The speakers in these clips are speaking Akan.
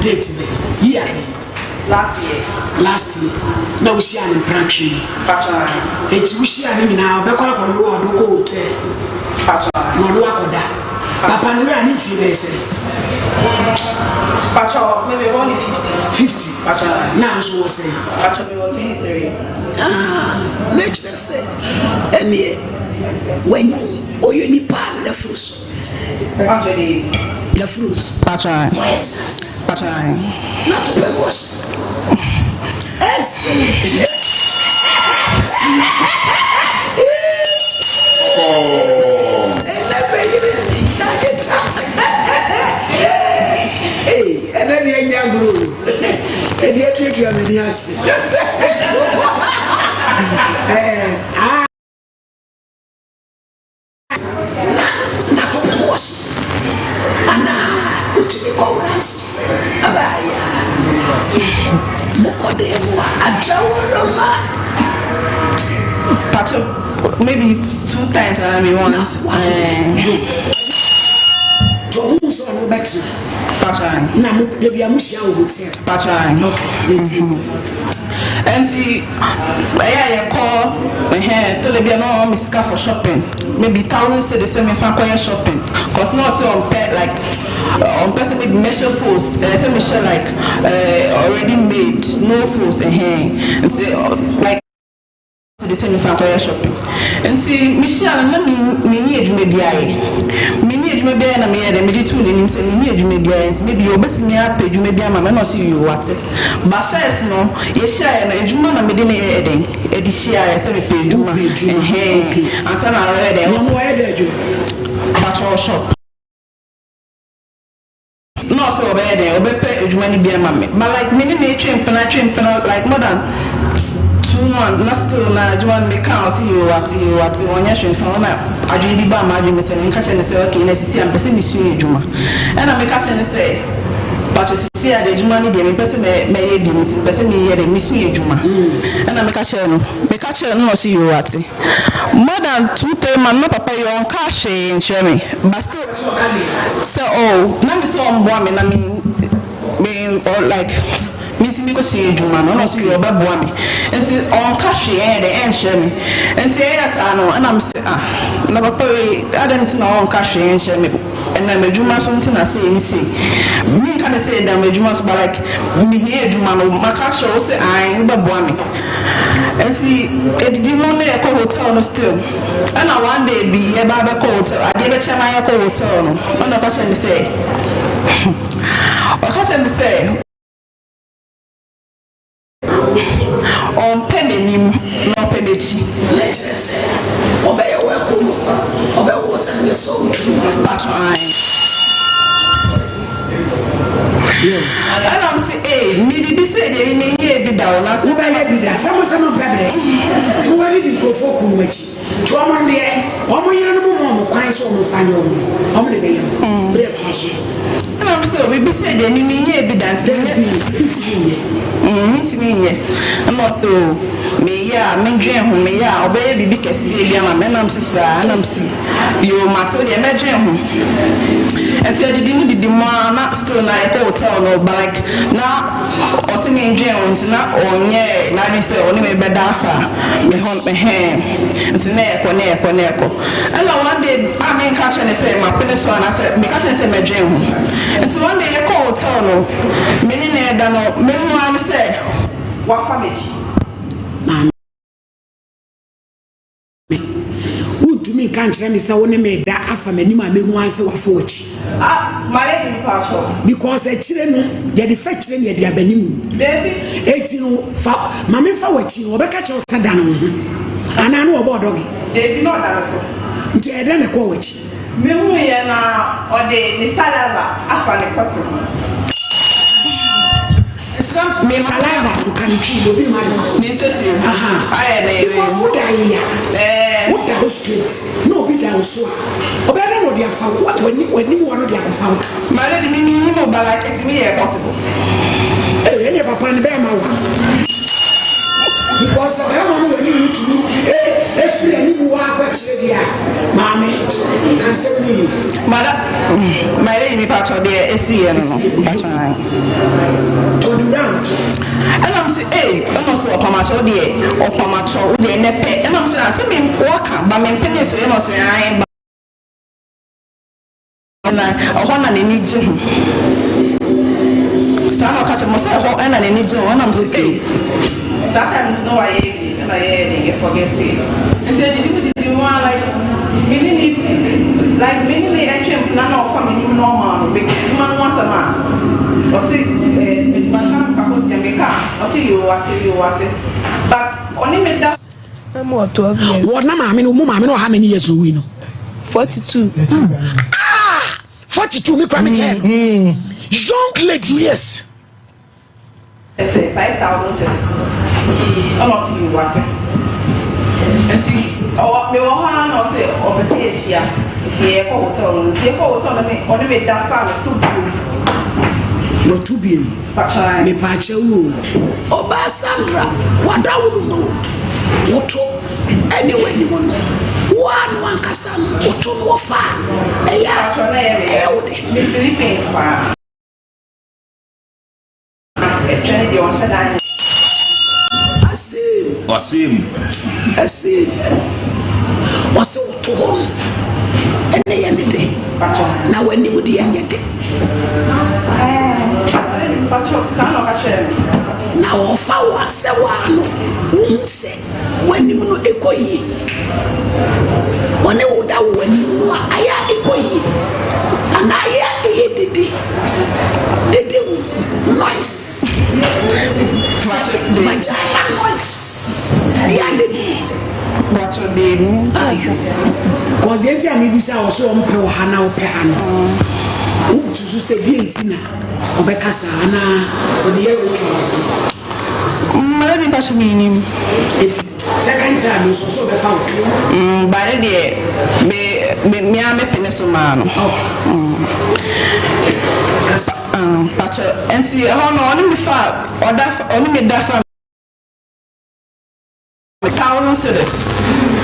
date year last year. Now we see an impression. It's we see an now, but I don't know how to go to Papa, no, I need few days. Maybe only 50. Now, so was saying, 23. next, let's say, and yet, when you need pan the fruits. Actually, the fruits. Not to be was. And then the young grew. And yet, you have any answer. Not to be was. And now, to the chorus, Abaya Mokodemo, Adrawarama. Maybe 2 times and maybe once. To whom so no better. Now, maybe I must show hotel. And see, I call my hair to the piano, Miss Car for shopping. Maybe thousands say the same if I'm going shopping. Because now, so on pet like on person with measure force, say measure like already made, no force and hair. And say, like, the same if I'm going shopping. And see, Michelle, let me need maybe maybe I made a medical name, say, maybe your best me up, you may be a man, or see you what's it. But first, no, you share and a woman made in a dish, I said, if you do, and hey, and son, I read it. No, where did you? But shop. No, so bad, or you money be a mammy. But like many nature and like more than 2 months, not still now, you want me count, see you what you want your phone. I do be by my dream, and catch and say, okay, let's see, I'm person, Monsieur Juma. And I'm a catch and say, but you see, I did money, the person may be missing, person me here, Monsieur Juma. And I'm a catcher, no, see you what. More than 2 times, my papa, your own cash and share me, but still, so, oh, now we saw woman, I mean, or like. Because she do man, no, see your baby, and see on cash the ancient, and say yes, I know, and I'm saying, never pay. I didn't know on cash and share me, and then the Juma something I say, me can say that the Jumas, but like me here, Juma, my cash will say I ain't baby, and see it didn't only a hotel still, and I one day be a barber hotel. I gave a channel hotel, on the question say, what question say. On penny, no penny. Let's say, obey a welcome, obey was and we're so true, but and I'm saying, hey, maybe be said, you may be down. I said, some of them, to where did you go for Kumachi? To a Monday, one more year, no more, quite so much. How many days? And I'm so we be said, you may be dancing. It's me, I'm not so. Me, yeah, me dream, me, yeah, or baby, because see, I'm a man, I'm sister, and I'm see. You matter, you imagine. And so I didn't do the man, not still like hotel, no, but like now, or see me in Jones, not on, yeah, now you say, only me bedafa, me hunt my hand, and it's neck. And one day, I mean, catching and say, my penis one, I said, me catching say, my dream. And so one day, I call hotel, no, many near than no, many one say, what family? To me, can't tell me so when made that after many my who answer for which. My lady, because the children, they fetch them at their benim. 18 Mammy for watching or catch us down. And I know about doggy. They do not have it. They don't call which. Mimuyana or the Salava after the cotton. Me salava you can chew the woman. What the street? No, be down so. Or better know they are found. What when you want to have found? My lady, me, but like it's me possible. Hey, never find them out. Because the Bama when you need to do, if you walk what you Mammy, can say me. Madam, my lady, part of the SCM. macho de or macho de nepe and I'm saying me walk but me penny so you know say I am one and need you some of catch must say and I need you one I'm saying sometimes no I forget it and then you want like many actually none of family normal because man wants a man or see man purpose can be car or see you what but only made that I'm more 12 years. What number I mean how many years we know? 42. 42 me cry me young lady yes. I say 5,000 cents. Almost you what and see oh me one or say or say Asia if you hotel me only made that part to no to be me pache wo Obasandra what da wo no woto anyway ni mono one kasa woto no fa eya me Philippines fa e trade di on sada Wasim wase woto ho ene ye ne de na wani mu de anye de na ofa wa se wa no unse wani mu no ekoyi one wo da wani mu aya ekoyi ana aya dede noise vagina noise what your name ayo ko je ti ami bisa o so mpe o hana o pe hana o tusu se di entina o be kasa na o de ye o mara ba so minim second time so be fa o tu bare de me ame peneso mano kasa pacho and see how no only me fa only me da fa 1,000 cedis.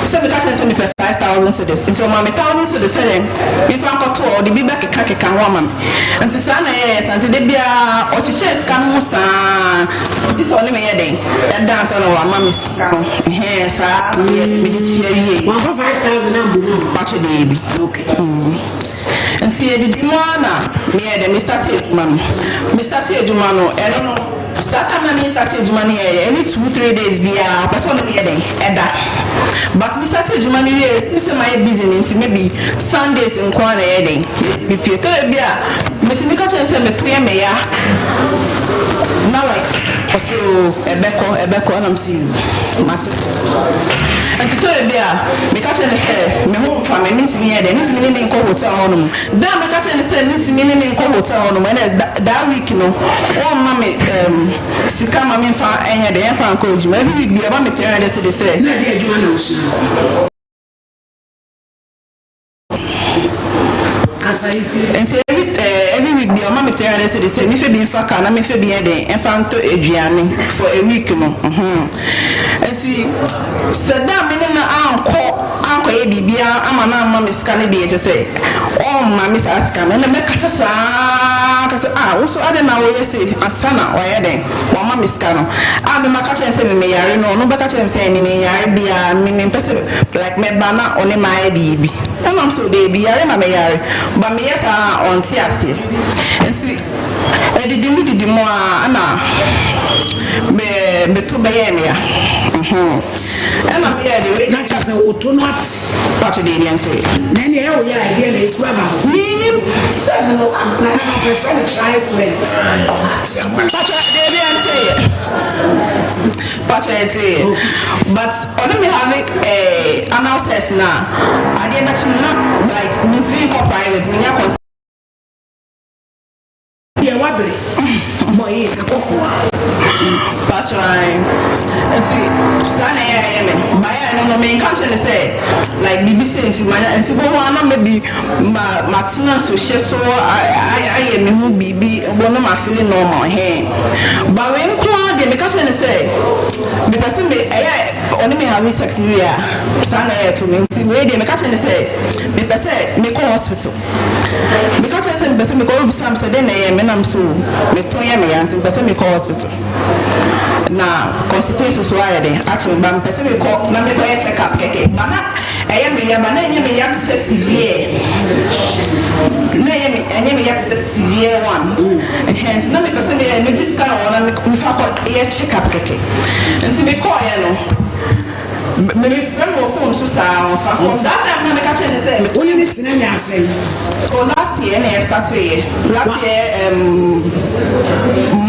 So we catch me for 5,000 cedis. Into my 1,000 cedis selling. If I'm got to the be back a cake can woman. And to sana yes, and to the beer or to chess can most this only me heading. That dance on our mommy's hair, sir. We did cheer 1,500 and patch baby. Okay. And see the Dimana, me had Mr. Tedumano, I don't know. Saturday means that money any 2-3 days be a person be that. But Mr. Tedumani since my business maybe Sundays in corner heading. If you tell me Miss Mikacha said me 2 meya. Now like so a beco and I'm seeing massive. And to tell you Mikacha said me home from me means me there means me in hotel on them. Then Mikacha said means me in hotel on them and that week no oh mommy sika mama fa enya de fa encourage me every week be about me tell them they say na dey adwuma na osu kasaiti and say every week be mama tell them they say me fe be fa ka na me fe be de enfa nto aduane for a week no and see said that me na anko e bibia ama na mama sika ne de say oh mama sa sika na me kasa sa kasa also ade na we say asana o ye den wa mama sika no me maka chen say me yare no beka chen say ni me yare bia me pese like me bana one my bibi and I'm so dey bi yare ma me yare but me yes on tiase and see e didi mo ana me to be ye me ya and I'm here the na cha say oto no at part the alien say na ne e o ya idea na eku aba minim say no na prefer the tricelet part the alien say but only me having a announcement now I did not like Muslim private me ya wabre boy akokwa patron and see sana ya me buy no me can't say like BBC and see go na maybe matina so she so I me hu bibi bo no ma feel normal here but when cloud me can't say the person me only me have sex area sana ya to me we dey me can't say the person me go hospital me can't say the person me go some say then me nam so me to ya me and person me call hospital na constipation so ayede actually ba mpese me ko na me ko check up keke bana me ya bana enye me ya severe na enye me ya severe one hence na me pese me just kind of wanna me fa ko check up keke nti me ko ya no me friend of phone so sa from that time na me catch any say me only this na nya say so last year na started last year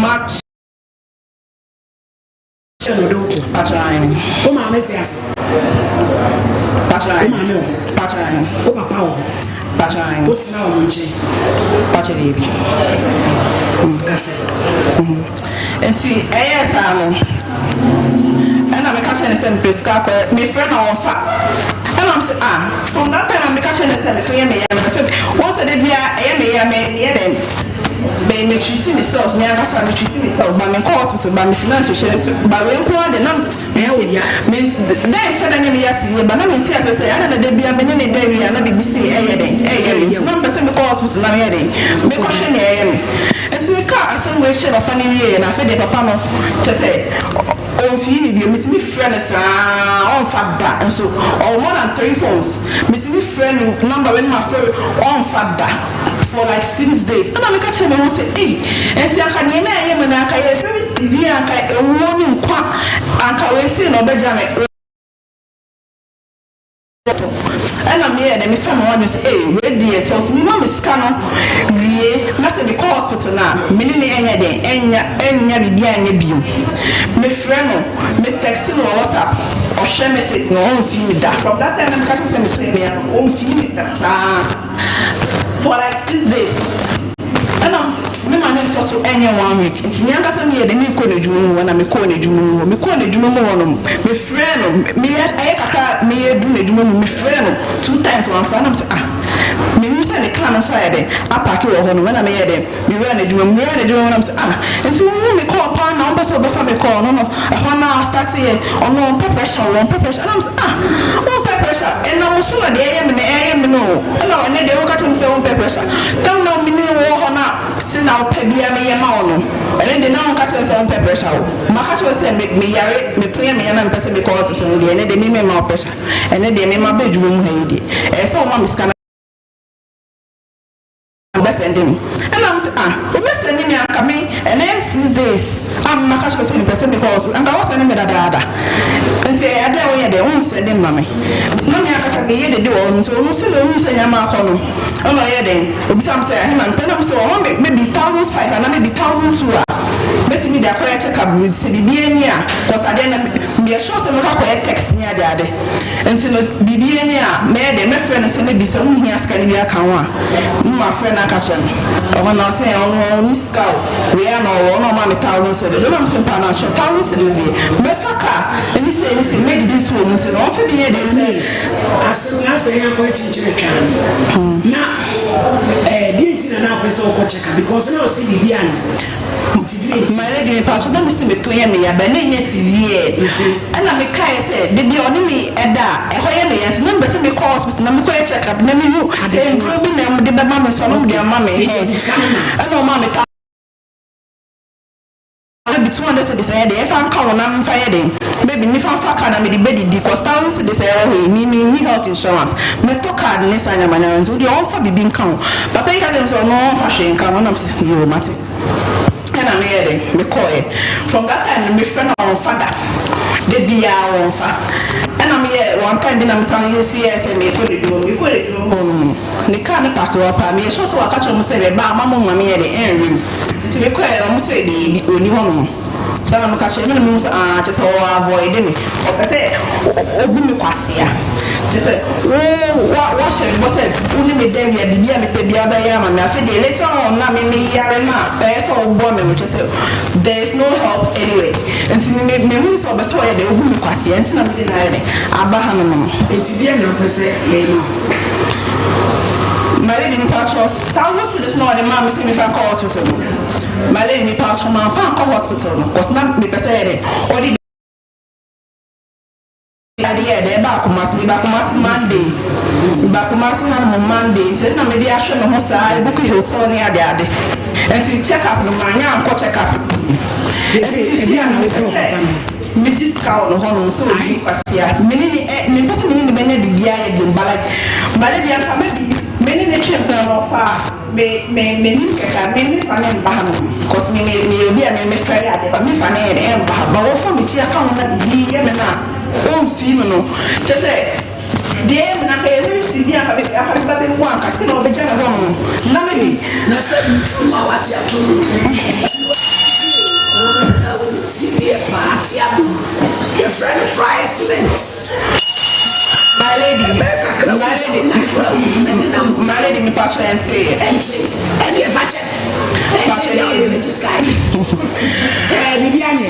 March Patron. Oh, my Matthias. Patron. Patron. Oh, Papa. Patron. What's now, Munchi? Patron. That's it. And see, yes, and I'm catching the same pesca, my friend on fat. And I'm saying, from that time, I'm catching the same me. Once I did, I am me treat myself, me anga sa me treat myself, but me call hospital, but me finance share, but we employ the name. Me then share the name yes, but na me say say, I na dey be me ne dey we na be say no person me call hospital na me dey. Me question me. And so me car asan we share of funny we na fe dey papa no, just say on fee me me friend on fada, and so more than 3 phones. Me friend number when my friend on fada for like 6 days. And I make a change and say, hey, and see, I can hear me and I can very severe and I warning quack and I say no Benjamin. And I'm here, and if I'm one, say, hey, ready, so to me, mom is scanner, nothing the hospital now, meaning any day, any be my friend, me texting or WhatsApp or share message, no one feel that. From that time, I'm catching some me and won't feel that for like 6 days. And I'm managed to any 1 week. It's near that me the new college when I'm a college room, me college room, my friend, me do my friend 2 times one friend. I'm saying, me say the clan side, I pack you when I'm here, me run a room, when I'm saying, and so we call upon number so before me call, no, I now start here on no pressure, and I'm saying, on pressure, and I was soon at the AM, no, and then they will catch himself on pressure. Don't know me on sin out pebia me and then they now catch us on pressure. My catch was saying, make me between me and person because of some day, and they made me more pressure, and then they made my bedroom lady. And so, mom is kind of sending me. And I'm saying, we best sending me and coming, and then 6 days. I'm not catch person because and I was sending me that. And say, I don't know, they won't send them, mommy. No, I can be here to do all, so we say, I'm not calling. Oh, no, yeah, then. Some say, I'm so maybe 1,500 and maybe 1,200. Let me the quiet check up with Bibiania, because I didn't be a short and quiet text near the other. And so, Bibiania, made my friend and say, maybe some here, Scalibia Kawa. My friend, I catch him. Or when I say, oh, Miss Cow, we are no 1,000 cedis. I'm saying, 1,000 cedis. Mefaka, and he said, made this woman, and often be a day. As soon as I am going to check now, didn't know because now see the my lady, let me see between me, but then yes, and I make I said, did the only at that? Yes, number some calls with number check up, let me know. They improving them, the mamma, so I'm their mammy. I know, mammy. Maybe 200 cedis a day. If I'm calling, I'm fighting. Maybe if I'm fucking, I'm the bed because 1,000 cedis a way. Me health insurance. Me to card this and I'm an so the offer be being count. But I got them so no fashion come on. I'm saying you matter. And I'm here. Me call it. From that time, my friend on father. They be our father. And I'm here. One time, I'm saying yes, and me put it do. Me put it do. Me can't pack up. Me show so I catch them say, "Ba, mama, mama, here the end." To me call, I'm say the only one. So I'm catching me just avoid me. Or say, obi me kwasia. Just say, what should was it? Only me there we be me pay be abaya na fe dey later on na me yare na person obo me just say there is no help anyway. And see me who so be so dey obi me kwasia and na me dey na abaha no. Enti dia na pese ye no. My lady in Patros, 1,000 cedis no the man me fan call hospital. My lady in Patros man fan call hospital because na me pese dey or the idea back Monday. Back Monday. So na me dey ahwe me ho saa e book hotel ni ade. And see check up no man ya check up. me just count on so I was many bia like but they are many champion of me fan bahano cause me be me fair but me fan and but what for me chia count na bi ye me na on film no just say dem na every city aka be one ka still no be jana won na me na say truma wati ato severe party your friend tries lens my lady me patch and say and if I check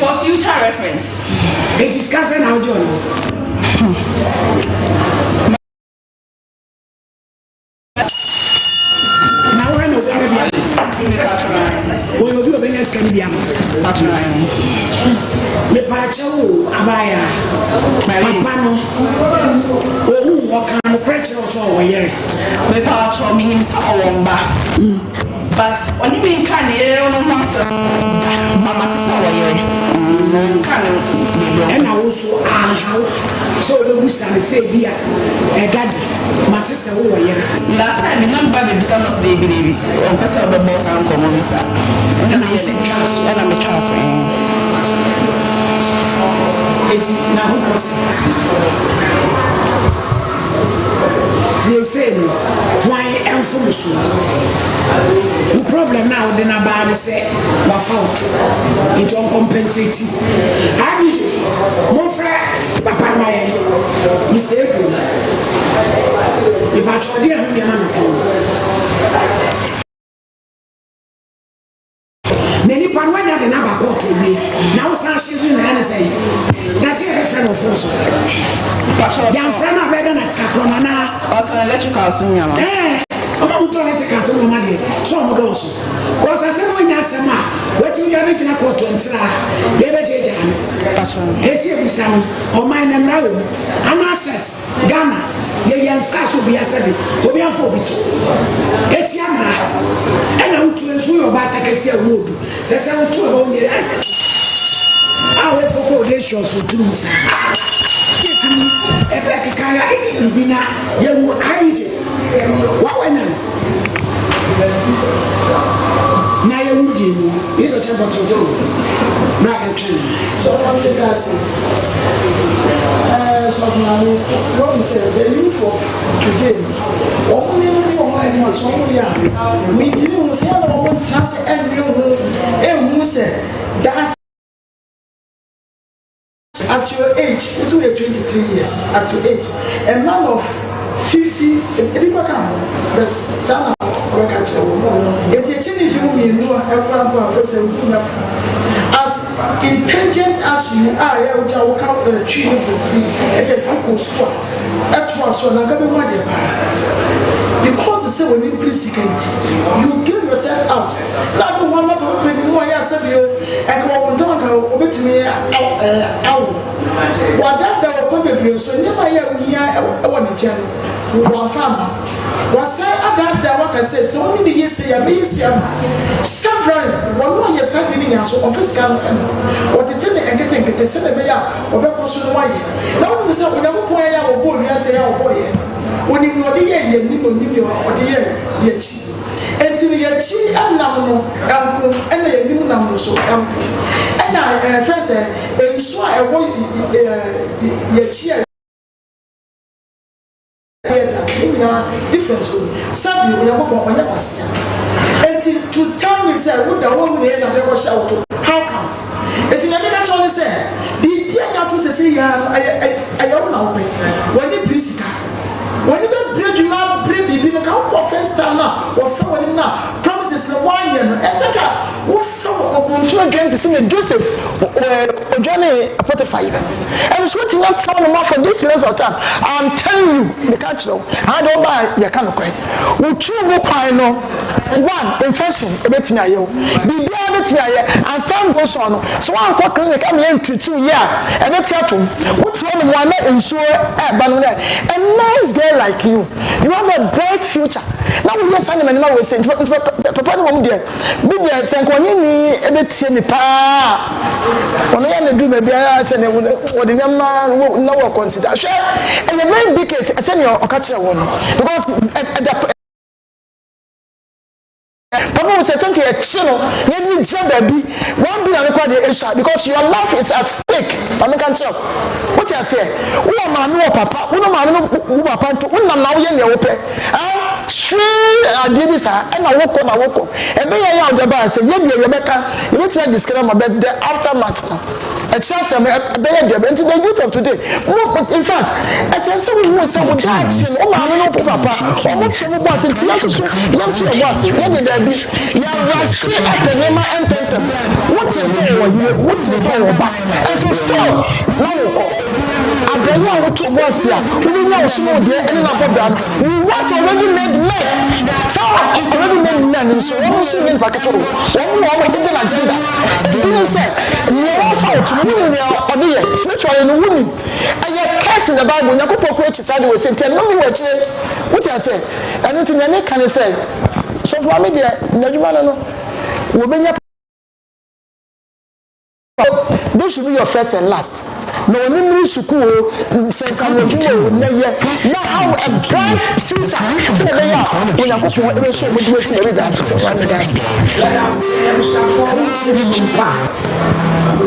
for future reference it is cousin how John now we're not going to be me pacho abaya papa no ohu okan pressure so wo yere me pacho me nim sa owomba but oni me kan e no masa mama ti sa wo yere no kan e na wo so aha so we busa me say bia e daddy mati se wo yere last time me number be bisa no so dey bi on pesa be boss an komo bisa e na say trust e na me trust eti na ho kosi they say no why enfo so the problem now the na ba say wa fault it don't compensate abi mon frère papa na ye Mr. Eto e ba to dey hu dey na to many pan when they na ba go to me now san shiri na na say that's a friend of us jam friend na be na ka na auto electrical so nyama auto electrical so no dey so mo do so cause I say no nya sema wetin you be tina ko to ntira dey be jeja me esi e bisa no o man na mra wo ana access Ghana ye cash obi asabi obi afọ obi to eti amra ena utu enso yo ba takesi awodu se utu o nyere awe foko de show so turu sa ebe kikaya ibina ye mu arije wa wena na ye mu di mu izo tempo to na entry so one thing I say so now what we say the new for today only one was one year we didn't say no one chance and say that at your age this way 23 years at your age a man of 50 people come but some work at if you change you know as intelligent as you are you will come treat for free it is uncle squad that was so na gabe mo dey because say when you present you give yourself out na go one more people mo ya say you and go on don ka obetumi what that will come so never hear we hear what the chance one farmer was say that what I say so many years say be several one year say be so office can what the thing and getting get say be ya obekọ so no waye now we say we go point ya wo ball ya say ya wo boy oni mi odi ye ni no ni mi odi ye chi enti ye chi anam no anko ena ye ni nam no so anko ena friends enso a wo ye chi difference sabi we go on ya kwasia enti to tell me say what the one we na dey go shout how come enti na me tell me say the dia ya to say ya ayo na open when the brisika when you break you now break the na ka first time na o fe when na promises na 1 year no etc wo fe o nso again to see Joseph Ojane Potiphar and so what not tell no more for this length of time I'm telling you the catch no how do buy you can cry wo true mo kwan no one infection ebetimi aye bibia ebetimi aye and stand goes on so one kwa clinic am here treat you here ebeti atom what one mo na enso ba no a nice girl like you have a bright future now we hear some man we say papa no mom there be there say ko ni ebeti me pa ono ya na do me bia say na wo de nyam na wo consider share and a very big case say na o ka kire wo no because Papa will say, thank you, chino. Let me jump baby. One be required the issue because your life is at stake. I'm not sure. What you say? Who am I? No, Papa. Who am I? No, Papa. Who am I? No, open. Straight Adibisa, and I walk on. And be out the bar. Say, yeah, you make me describe about the aftermath. A chance I'm a better into the youth of today. In fact, I tell someone who said, "What action? Oh, I don't know, Papa. Or what you want to tell us? Young to your boss. You are rushing at the name and them. What you say? What you say about? And so still, no. I bring you to boss here. We know small there and not problem. We want already made men. So already made men. So what was in packet? One hidden agenda. Didn't say you also spiritually no woman and your case in the Bible you go preach side we say tell me what you say and nothing na can say so for me there naduma no we benya this should be your first and last no ni mi suku o sense am ojumo na ye na how a bright future so na ya we na ko po e so mo do esi na be so for me there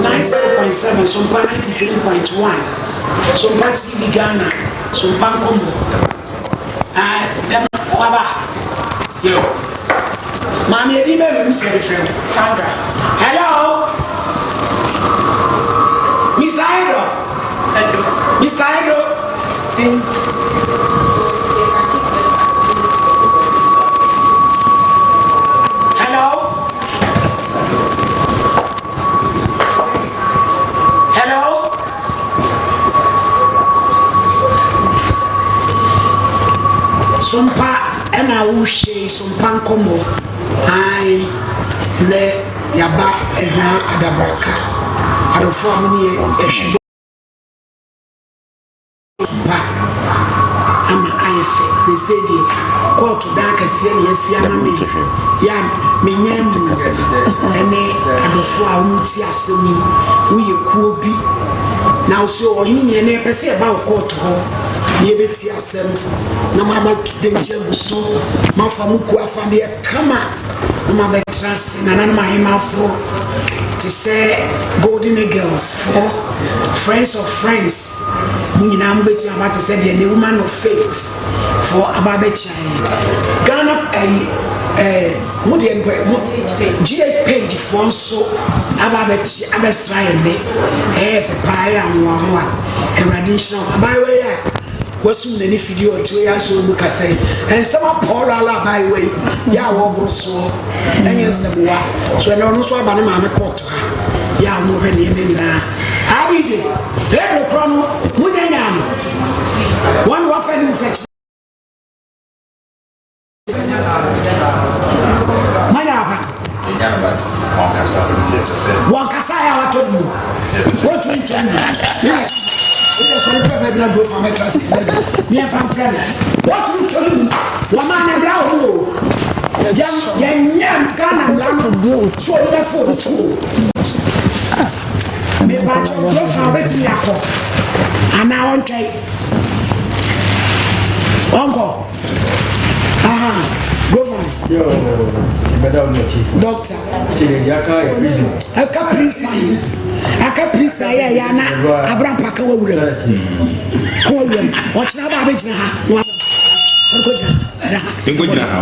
Nice 7.7, Sompa 93.1, Sompa TV Ghana, Sompa Nkomo. Them Baba, yo, Mommy, I didn't miss your friend, Sandra. Hello, Miss Ido. Miss Ido. Sompa and I will say Sompa Nkomo. I le yaba ehna adabraka. I don't form me a shiba. I'm IFX. They say the call to dark as yes, Yammy. Yam, me name, and I don't form Tiasumi. We could be now. So you never say about court to her. Yebeti asem na mama denje buso mafa muku afade kama na mama trans na na mahima fo to say golden girls for friends of friends nyina mbeti about to say the woman of faith for ababechi Ghana modern GH page for so ababechi abesra ene for pie anwa e radiation abawe was soon any video to ya so look at say and some Paul ala by way ya wo so and yes so no so abane ma me court ha ya mo hwe ne na abije dey kro munyanya no one wafen fetch manya ba one kasa ya watodu what we do yes. Yes, I'm going to go for my classes. Me and friend. What you told me? Woman and brown. Young Ghana land. So left for the two. Me batch of go for bet me ako. And now on try. Uncle. Go for. Doctor. I can't please say yana Abraham Paka wure ko wure watch na ba be jina ha ko jina ha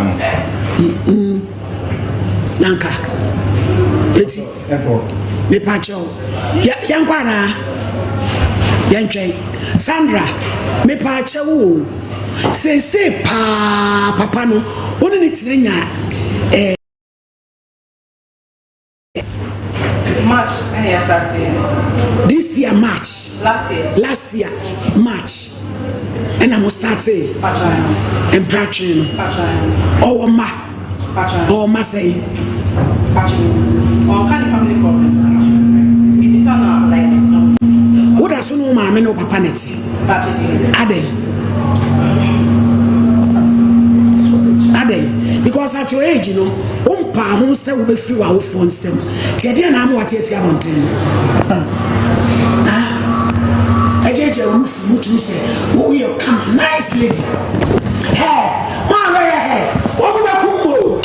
nanka eti me pacho yankwa na yantwe Sandra me pacho wo say papa no woni ni tirenya March, when you started? This year, March. Last year, March. And I'm starting. And Patron. Oh, ma say. Or kind of family problem. It's not like. What does no mamma no papa neti? Ade. Because at your age, you know, umpa say we be free our phone sem. Tie dey na am what tie mountain. Ejeje roof mutu say, "Oh, you come nice lady." Hey, ma where hey. Wo go back kumu.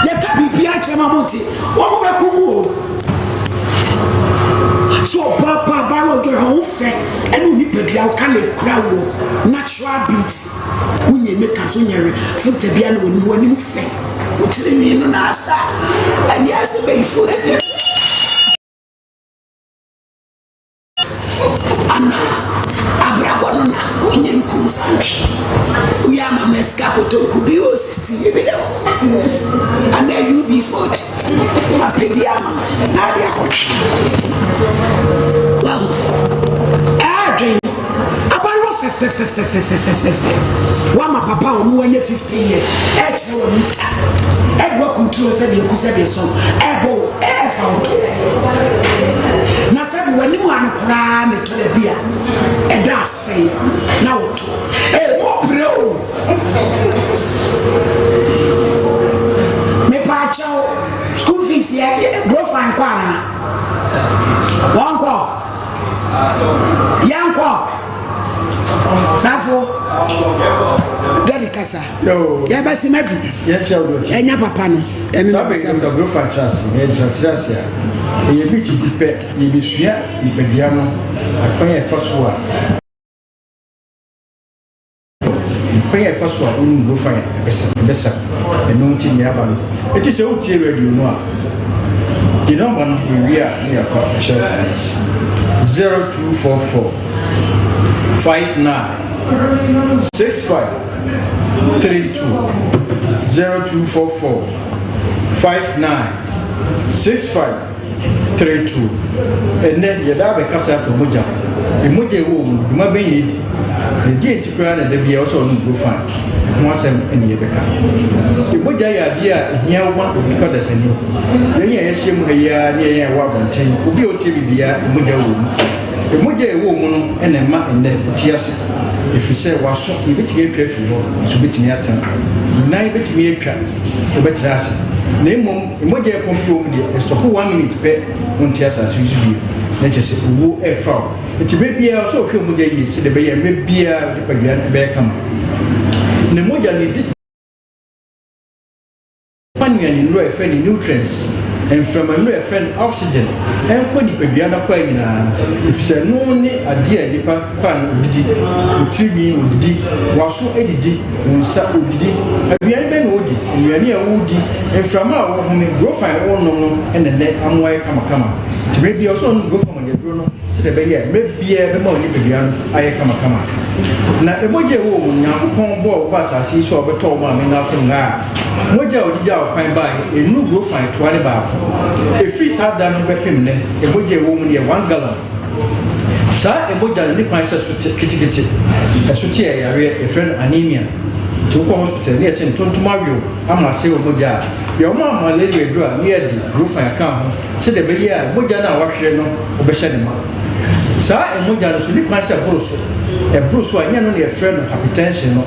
Ye ka bibia chema moti. Wo go back kumu. So papa baro do ho fe enu ni pedua o ka le kura wo natural beauty. Unye make so nyere filter bia na woni mu fe. O tire mi no na asa. Ani asa be foot. Ana abrabo na onye nkunfanchi we am a meska kotonku bi o 60 ebe da and then you be 40 apebi ama na dia kochi wow adwen abaro fe wa ma papa o mu anye 50 years e chere wo nta e do control se be ku se be so e bo e fa na wani mu anokra me tole bia e da sei na woto e mo breo me pa chao school fees ya go find kwana wanko yanko safo daddy kasa ya basi madu ya chao enya papa no emi sabe que go find trust me trust ya e bi ti pe e bi sua e pedua no akwan e fa so a akwan e fa so a unu go find besa e no ti ni aba no e ti se o ti radio no a the number no we are near for 0244 59 65 32 0244 59 65 32 and then you have a casa for Moja. The Moja womb, you might be it. The gate crown and the be also go find. Once and Yebeka. The Moja idea here one because the same. Then you assume a year near 110 will be OTBia, the Moja womb. The Moja woman and a man in the tears. If you say was so, you bet me a careful, to bet me at 9 bet me a trap, the better ass. Name Moja computer, stop 1 minute pay on tears as usual. Let us say, who a foul. It may be also a few Moja years, the bay may be a bear come. The Moja needed money and in friendly nutrients. And from a friend oxygen, and when you be under quite if it's a no a dear deeper pan did Tribby would be was so eddy, and sat would be a very woody, and we are near woody, and from our home go find all no and the net and why come. To maybe also go from your Bruno, said a baby, maybe a money began, I come. Now a Moja woman now upon board was as he saw a tall man in our Moja did out find by a new go find 20 bar. A free sat down with him, a Moja woman near 1 gallon. Sir, a Moja nip myself to kitty, a sutia area, a friend anemia. To go hospital, yes, and to Mario, I must say, Moja. Your mamma lady will draw near the roof and come, said the baby, Moja now wash no, Obeshanima. Sir, and Moja to nip myself also. A Bruce, who I know a friend of hypertension, a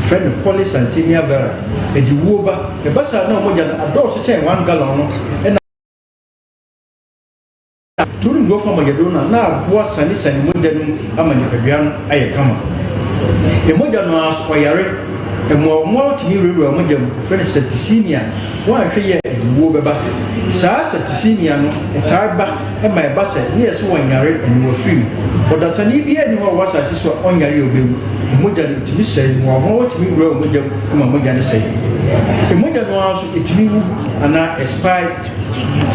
friend of police and Tinia Vera, and the Woba, a bus I know Moja, a dose to 1 gallon, and during go from Mogadona, now was Sanis and Mojanum, Amanipabian, I come. A Moja no ask for Yare, and more to me, Moja, friend said to senior, 1 year in Woba, Sir said to senior, a tiber, and my bus near Swan Yare, and you were free. But that's an idea who was as is on your bill. Moja to be said, more to me, Moja say. The Moja was it me, and I expired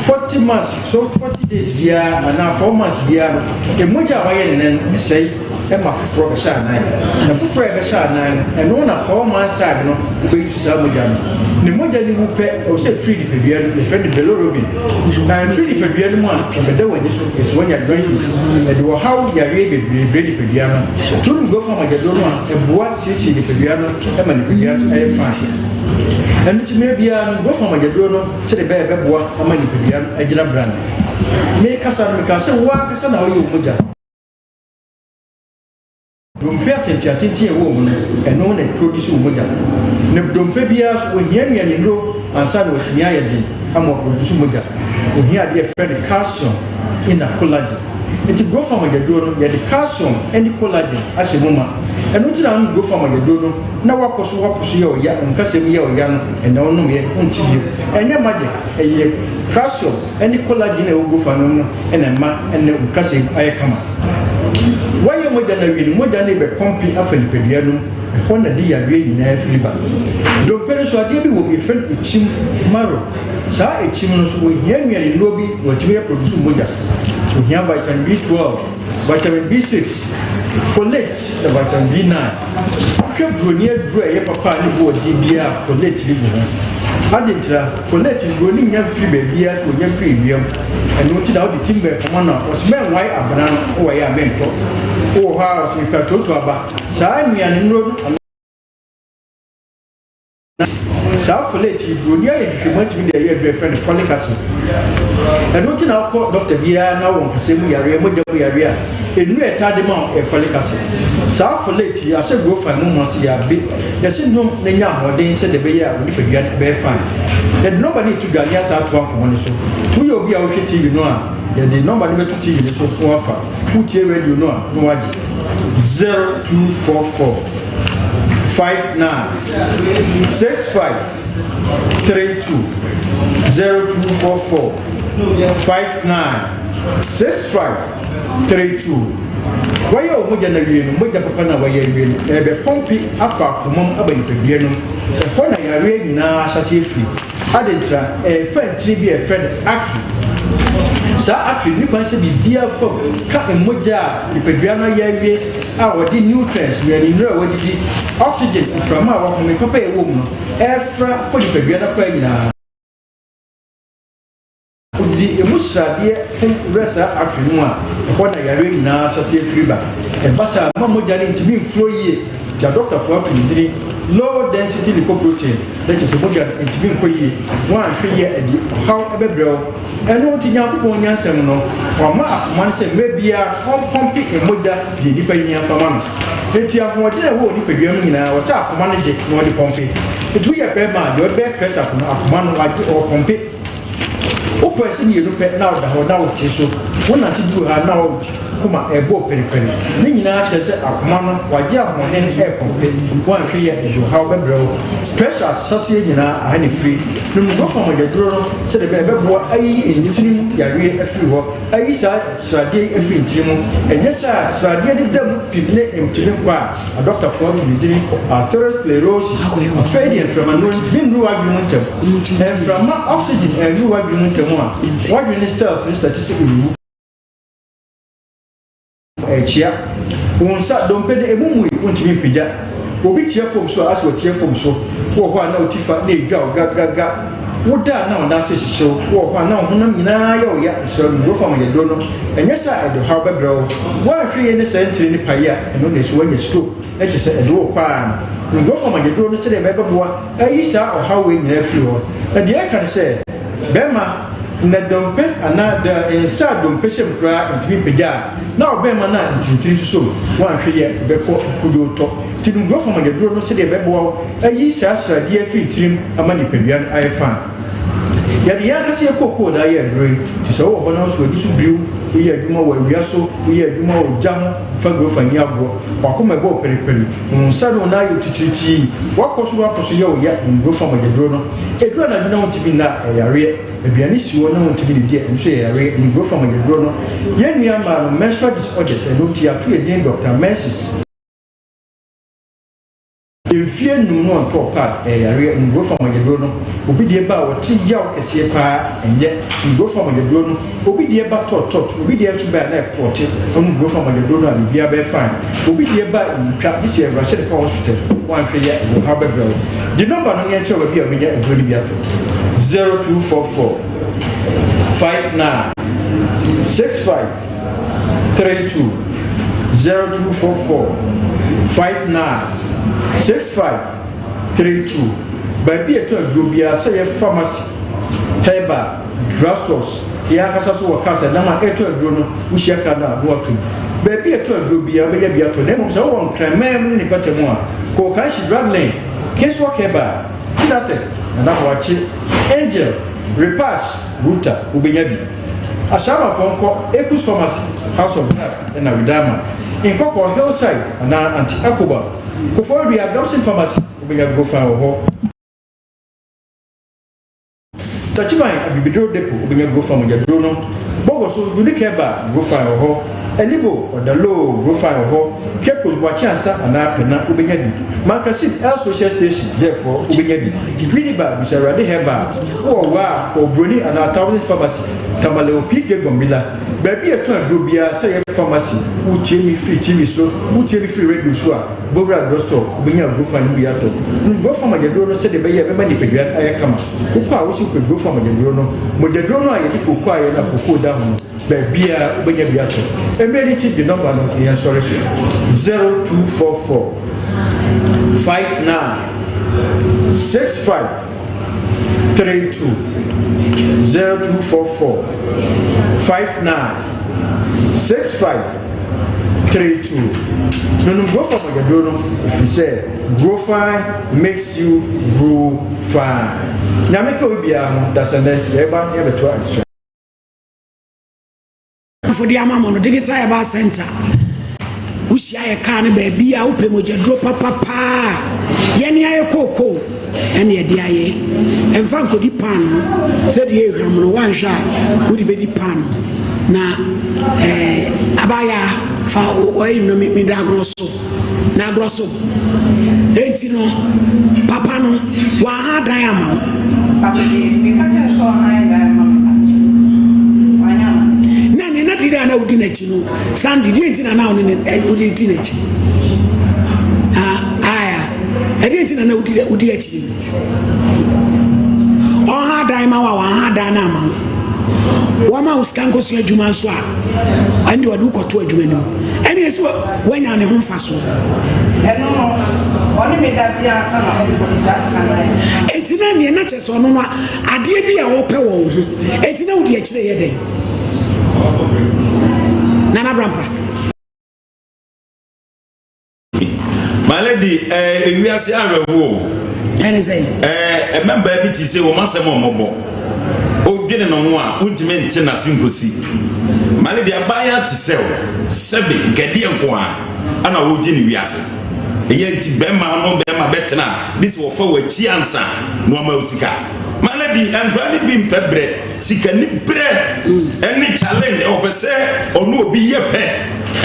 40 months, so 40 days here, and now 4 months here. The Moja way and then say, Emma for a shot 9, and a for a shot 9, and one of 4 months time, going to Samojan. The Moja will pay or say free the period, the friend below Robin. And free the period one, but the way this is when you're going to do how you are ready to piano. To go from a Gadona and what she the piano, and the piano, I fancy. And it may be go from a Gadona, say the bear, a money piano, a general brand. Make us walk as an hour you Moja. Don't pay attention to a woman and no one produce Moja. Don't pay beers when Yanni and ansa na wotimi ayedi ama produce moja ohia de friend calcium in a collagen it go from mageduro no the calcium and collagen ashe moma eno tina no go from mageduro na wakoso ye oya nkasem ye oya no ene onom ye onti bi enye magic eye calcium and collagen e go from no ene ma ene nkasem ayekama waye moja na wi moja na be pompi afani pedua no ho na di yawe nyina filiba do pere so ade bi wo bi fen echim maro sa echim no so wo hia nwere no bi wo tiwe produce moja wo hia vitamin B12 vitamin B6 folate the vitamin B9 hwe broni adru ye papa ni bo di bia folate ni bo adintra folate broni nya free be bia wo nya free biam eno ti da wo di timbe ko na was men why abran wo ya mento o ha so ka toto aba sa nnuane no sa folate broni ya hwemati bi de ye friend folic acid eno ti na ko doctor bia na won kasemu yare mo jabu yare a enu eta de ma folic acid sa folate ya se go fa mo mo si ya bi ya se no na nya hoden se de be ya ni pedua be fine the number need to gania sa to akon ni so tu yo bia wo hwe TV no a the number ni be to TV ni so ko afa hu tie radio no a no waji 0244 59 65 32 0244 59 65 32 why you moja na wienu moja papa na waya wienu ebe pompi afa komom abanipedua no e ho na yare nyina asase efi adentra friend tri bi friend akri sa akri ni kwan se bibia fo ka emoja nipedua no yawe a wodi nutrients ya ni nra wodi oxygen from a wo me papa e wo mu efra ko nipedua na kwa nyina odi emusade fun resa akri no a ho na yare nyina asase efi ba e basa mamoja ni ntimi flow ye ja doctor for to ndiri low density lipoprotein that is moja ntimi nkoyi one hwe ye adi how ebebrel eno ti nya ko nya nsem no oma afman se mebia pompi emoja di nipa yin afama no enti ahode na wo nipa dwam nyina wo sa afama no je no di pompi etu ye be ma de be press afama no waje o pompi o person ye no pe na o da ho na o ti so wona ti du ha na o kuma ebo periperi ni nyina hye se akoma no waje ahoden e pompe wan hwe ye ejo ha obebrew pressure sase nyina ahani free num go from the duro se de be bo ayi enyisini yare afiri ho ayi sa srade afiri ntirimu enye sa srade de dam pibne emtiri kwa a doctor for to be doing atherosclerosis fading from an nru agreement from oxygen and nru agreement what you need self statistically echia unsa dompede emumu untimi pija obi tie fom so aso tie fom so wo ho ana otifa na edwa gaga woda na onda se hyew wo ho ana honam nyina ya oya so no fam ye do no enye sa edo ha bebrew wo ahwe ne sentire ni paya eno na so wanya sto e che se edo kwa no fam ye do no se de bebeboa ayi sa o ha we nyina fi ho e de e kan se bema na dompe ana da insa dompe shem kra ntimi pega na obema na ntintiri so wan hwe ye be ko fudo to tinum go fama gedro no se de bebo ayi sasra de afi tirim amani peduan ayefa ya de ya kase kokko da ye dre ti so wo bona so di so biu wo ye aduma wo awia so wo ye aduma wo jam fa go fa ni abo wa ko me bo periperi nsa no na yo titiriti wa ko so ye wo ya go fama gedro no edro na bi na ontibi na yare aduane si wo na ontibi de die nso yare ni go fama gedro no ye nua ma no menstrual disorders and oti ato ye den Dr. Mensis enfie num no on pa yare ngo fama gedro no obi de ba wo ti yaw kese pa enye ngo fama gedro no obi de ba tot obi de to ba na ekwote on ngo fama gedro no abi bia be fine obi de ba ntwa isi e rush the hospital wan hwe ye go ha bebel the number no nye chewa bi obi ya edro bi ato 0244 59 65 32 0244 59 6532 baby eto agrobia say pharmacy Herbal drugstores ya kasa so wakasa na ma eto agro no ushia kana do ato baby eto agrobia be ya bia to na mo so won kramem ni patemu a ko kan shi drug lane case work Herbal tidate na wachi Angel Repass Ruta ubenyabi ashama fonko Ekus Pharmacy House of Blood na Widama inkoko Hillside na Anti Akoba Kofori Adoption Pharmacy ubenyabi go fa ho Tachimai abibidro depo ubenyabi go fa mojadro no bogo so unique Herbal go fa ho Elibo odalo go fa ho Kepos Bwachansa na pena ubenyabi Mankasit El Social Station therefore ubenyabi Winneba bisarade Herbal wa for Bruni and 1000 Pharmacy Tamaleo PK Gombila baby a ton drobia say pharmacy utie mi free TV so utie mi free radio so a Bobra Dosto ubenyabi go fa no biato go fa majadro no say de be ye be mani pedua ayekama ukwa wo si go fa majadro no majadro no ayeti kokwa aye na kokko da ho baby a ubenyabi ato emerity the number no here sorry 0244 596532 0244 596532 no go for Magadoro if you say grow fine makes you grow fine nyameka obia that's an eba never to action for the amamo digital Herbal center usia ye kan baby a upe Magadoro papa yeni aye koko ene de aye emfa nkodi pan se de ehwam no wanhwa udi bedi pan na abaya fa oyi no mi da grosso na grosso enti no papa no wa ha dan ama papa mi ka che so ha dan ama wanya na ne na dida na udi na chi no sandi di enti na udi di na chi edi enti na udi achi o ha dan ma wa ha dan na ama wama uskanko so adwuma so a ande wadu koto adwuma ni ene yeso wanya ne ho mfa so eno oni me da bia aka na ko polisi aka na etina ne na cheso no ade bi a wo pe wo ho etina wudi akire ye den nana brampa maledi ewiase awewo ene say member bi ti se wo masem omobo ogene no ho a ultimate na sinkosi maledi abaya ti sell sebe gade enko a ana wo di ni wiase eye ti bema no bema betena this wo for wachi ansa no ma usika maledi angrani bi mpebre sika ni bre any challenge o pese onu obi yepe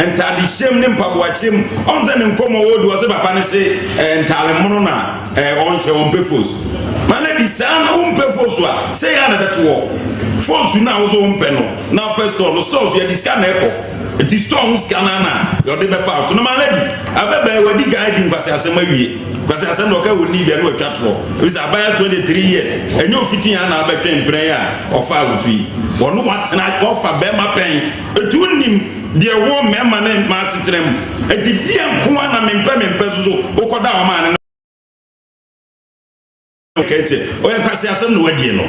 entadi shem ne mpaboachem onze ne nkomo wodi wo se papa ne se entale mono na onhwe on pefos maledi sana umpefoso a se ya na beto fosu na wo so umpe no na pastor no stores ya diska na eko it is store muska na yo de be fa to no maledi abebe wadi guide kwase asem awie kwase asem no ka woni bia no atwatro is about 23 years enyo fitin ya na abetwen prayer ofa wotui wono watena ofa be ma pen etunim de wo mema na ma tetrem edidi enko na mempe so okoda o ma ne okay o en kwase asem no wadie no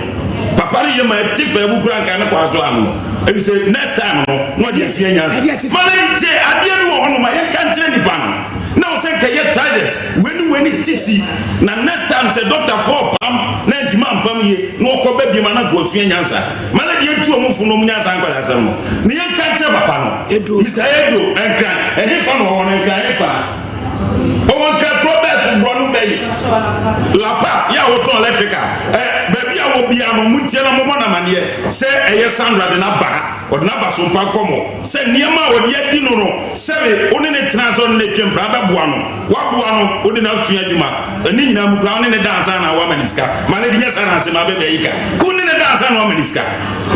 papa ye ma tifa bukura nka na kwazo ano ebi say next time no de afia nyansa malite ade no ho no ma ye kan kire ni ba no na o say ka ye charges weni tisi na next time say doctor for pam na demand pam ye no ko ba bi ma na ko afia nyansa malite ye tu omufu no nyansa nka asem no ne ye kan kire papa no Mr. Edo enkran eni fa no ho no enkran efa o won ka progress bronu bay la pass ya o ton electrical baby a wo bia no mutie na mo na mane se eye Sandra de na ba o de na ba Sompa Nkomo se niema o de adi no se we oni ne transon ne twempra ba boa no wa boa no o de na afia adwuma ani nyina mu kra oni ne dansa na wa maniska mane de nyesa na se ma be bayika oni ne dansa na wa maniska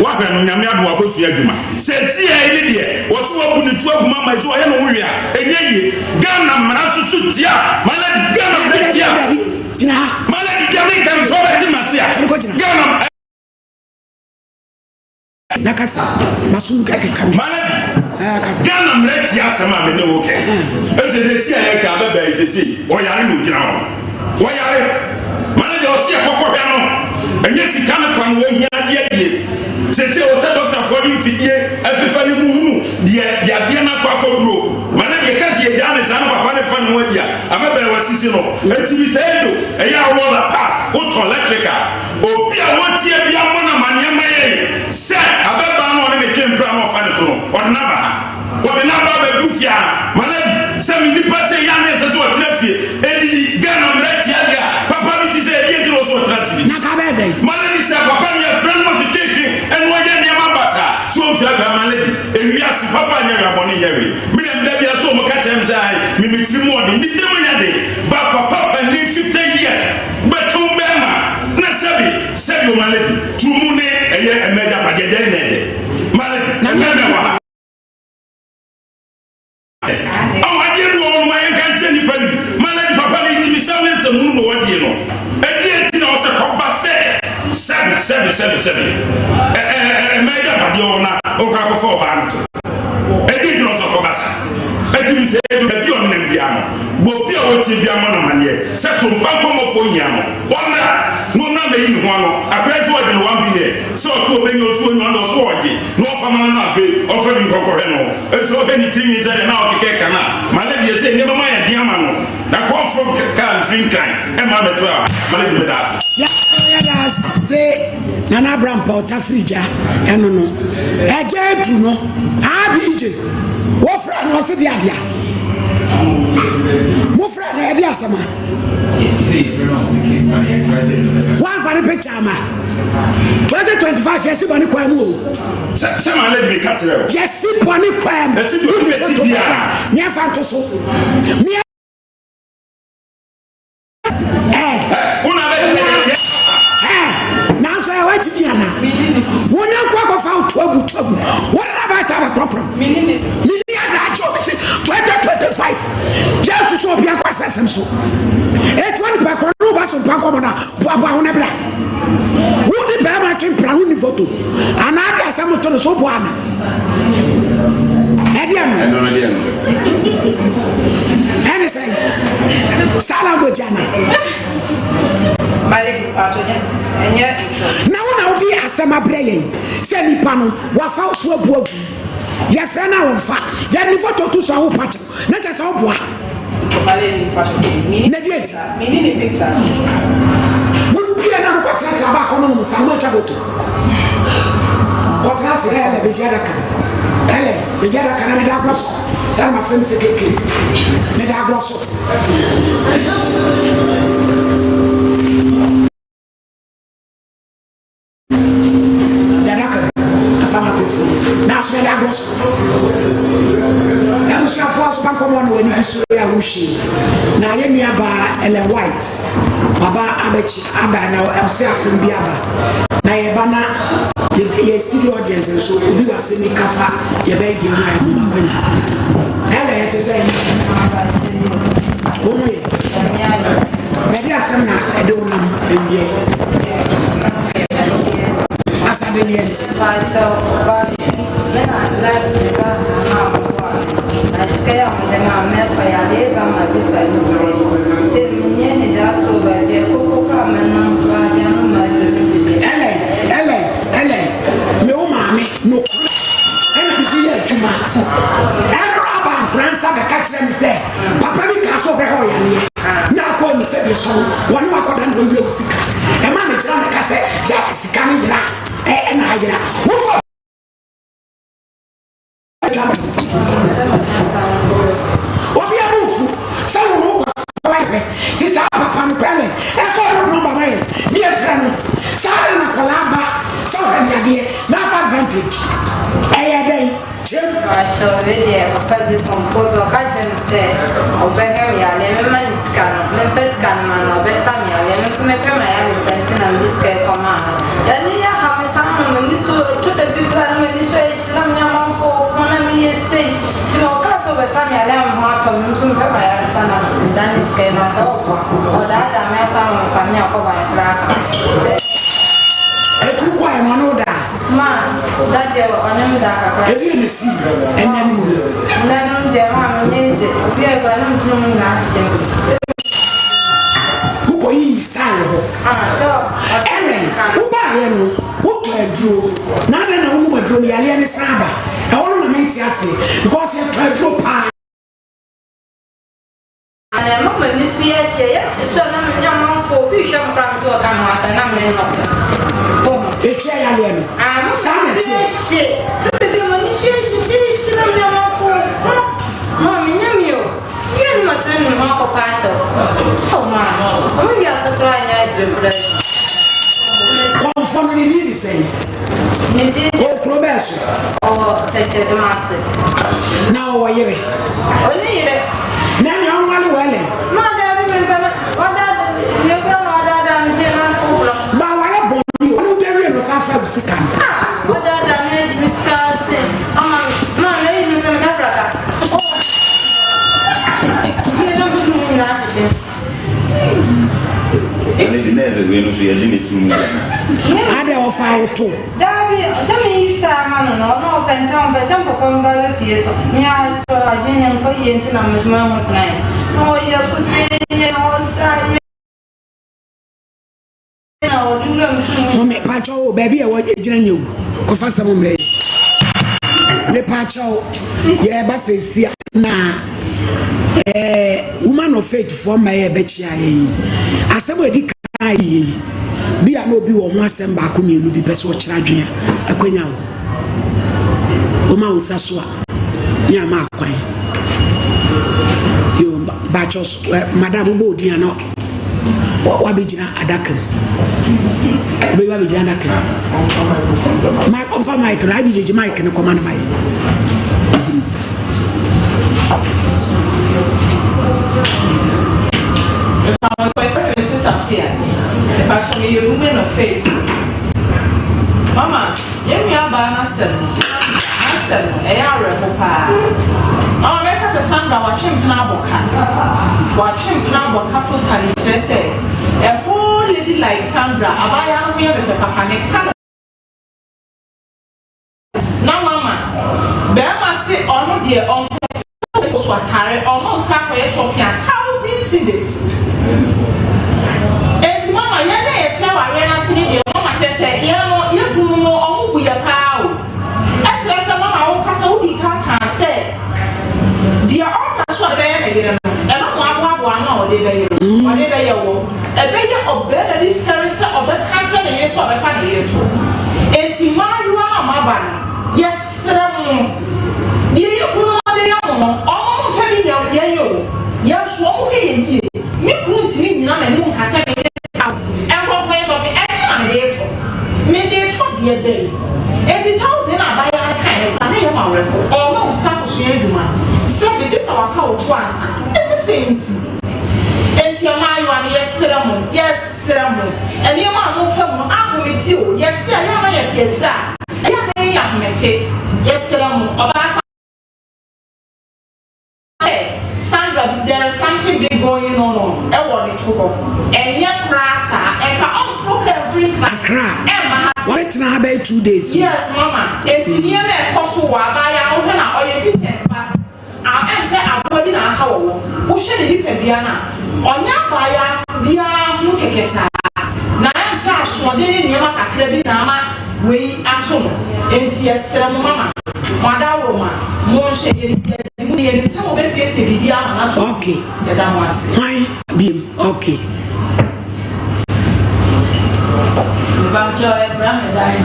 wa hwe no nyame ado wa ko sua adwuma se si e ni de wo so wa bu ne tu aguma ma so ye no wo wia enye Ghana mara susu tia mane Ghana tia maladi jani kan so ba ti masia Ghana nakasa masunu ka kam maladi Ghana mreti asema me no okay ese si aye ka ba ba ese o yare no gina o yare maladi o si akokọ hwe no enye sika ne kwan wo hia de adie sese o se doctor for you fidie afifa ni mu de de na kwa kodro maladi kasi e jani sana papa ne fa ne wadia amebe wasisi no etimi sedo eya roller pass auto electrical obi a wotie bia mo na manema ye se abeba no ne twempra no fa ne to no odnaba odnaba be dufia malabi se mi nipa se ya na se so trafie edidi gana mreti adia papa mi ti se edie dro so trafie na ka be dey malabi se papa mi friend mo to take en wo ye ne mabasa so mfia ga malabi ewia si papa nya ga boni yawe mi dem da bia so mo ka tem sai mi mitri mo de mi tiri mo nya de ba papa ni 50 years but bema na sebi o malabi tumune eye emeja pa de de malabi na me wa oh adie do o ma yan kan tse ni pa ni malabi papa ni mi sawe se mu no wadie no edie ti na o se ko ba sebi emeja pa de o na o ka ko fo ba nto edie ti no so ko ba sa etimi se do bi on na bia no bo bia o ti bia mo na mane se so Sompa Nkomo fo nya no ona no na me yi ho no akwese o de 1 billion so be no so no no so oje no fa ma na afi o fa bi kokore no e so be ni timi ze na o keke kana male bi se ne ma ya dia ma no na ko fo kan free crime e ma me to male bi me das ya da se nana Abraham Porta frija eno no eje edu no abije wo fra no se dia dia mo fra na dia sama one for the picture ma 2025 yes boni kwa mu o se ma le bi katire yes boni kwa mu esi do be si dia ni afa to so mi una le na so e wa ti dia na wona kwa ko fa togu wona ba sa ba proper mini ada cho bi 2025 Jesus so bia kwa sesem so e 20 pa ko no ba Sompa Nkomo na bo ho na bla wo ni ba ma twin pra ni photo ana ada asem to no so bo ana e dia no ene say sala go jana Malik atonya enye na wona odi asem abreye se nipa no wa fa so abu ya fra na won fa ya ni photo to so ho pacha na ta so bo Malik atonya mini na diet mini picture mun pia na ko tata ba ko no mo fa ma cha boto ko tra se hele be jada kan hele be jada kan me da gloss sa ma friend se keke me da gloss Sompa Nkomo no wani biso ya wushi na ye nua ba ele white baba abechi aba na else asim bi aba na ye bana ye studio audience so obi wase ni kafa ye be di nwa ya mu makonya ele ye te say o ye be dia asem na ede onam ewie asa de ni enti Kaya mjema meko ya leba maduka nise se mnyeni da so ba de koko kwa mena kwa ya no maduru ele me o maame no ena biti ya tuma ena ba pransa be ka kire mi se papa bi ka so be ho ya ne na ko mi se be so wonu akoda no bi osika e ma me kira me ka se ja sika ni gira ena gira wo fo obi abufu sawo mo ko life ti sa papa no prele e so no baba ye ni e fra no sa na kolaba so ni ade na advantage e ye den acho vede papa bi kompodo ka tem se obehe ya le me maniska no me peska no ma no be sami ya le so me pe ma ya le sentina me diska e koma ya ni ya ha me samu no ni so to the big plan me ni so e shira me ma fo na mi ese ti no ka so be sami ya le mo ha ko me so me pe ma ya le sana dan diska e ma to o da me samu sami ya ko ba ya tra ka e ku kwa e ma no da ma da de onem da ka e di ni si enen mu nanu de ma me ni obi e gba na mtu mu na se ko yi style ho so enen u ba ye no u to aduro na da na u mu aduro ni ale ni saba e wono na menti ase because e to aduro pa na mama ni su ya she ya so na me nyama fo bi hwe mkram so ka no ata na me no eche ya le no ah sa na she bi mo ni su ya she na me nyama fo mama me nyami o ye no san ni ma ko pa to oh ma o mi asa kra nya de kra conforme ni di say ni di o promesso o se che de masse na o yere oni yere na ni on wale wale ma da bi me bana o da me bra ma da mi se na ko bro ba wa ya bon ni o de wi no fa fa bisika o da me di biskate ama ma na yi no se na bra ka ni no bi ni na se ene dineze gwenu so yadini tumu ade o fa auto Davi, se mi sta mano no pentam pe sempre con ba pieso. Mi ha viene un po' niente na mesma mutnai. No ia kusenya no sai. Na o duro mtu. o me pa cho baby e wo ejira nyewu ko fa sam mre me pa cho ye ba se si na woman of faith for my e be chia ye asem edi kai ye bi a no bi wo ho asem ba ko me no bi pese o kira dwen akwanya wo ma wo saso a ni ama akwan yo ba cho madam bo di ana wa be jina adakam be wa be jina adakam ma confirm mic ra bi jeje mic ne command mai I was my friend and sister here. If I show me a woman of faith. Mama, you are by myself. Myself, a hour of papa. Oh, make us a Sandra watching Naboka. Watching Naboka for Talisha say. A whole lady like Sandra, a buy out here with the papa. Now, Mama, Bella say, oh no, dear, almost half a shopping 1,000 cities. And Mama, you know, tell Arena City, Mama says, you know, you know, we are power. As well as Mama, Castle, we can't say. Dear, all Castle, and I'm one, whatever you want. A beggar of better difference of the cancer, and yes, or a funny little. And Tima, you are my banner. Yes, sir. You know, all very young, yes, one way. Me couldn't mean you and has said, and one place of the end. May they talk dear day. 80,000 are by our kind of name our rental, almost establish everyone. So it is our fault to answer. It's the same thing. And your mind, yes, ceremony. And your mom from up with you, yet, I am yet that. I am yes, ceremony. Sandra, there is something big going on. I want it to go. And yet, Rasa, and come from every Accra. What now about 2 days? Yes, Mama. And near me, Cosso, by our own or your distance, but I'll answer a body in our house. Who should it be, Piana? On your buyer, dear Lucas. Now I'm such one day in Yamaka Credit Nama, we actually. And yes, Mama, Mother Roma, Monshe. Okay. Why be okay? About joy, Ramadan,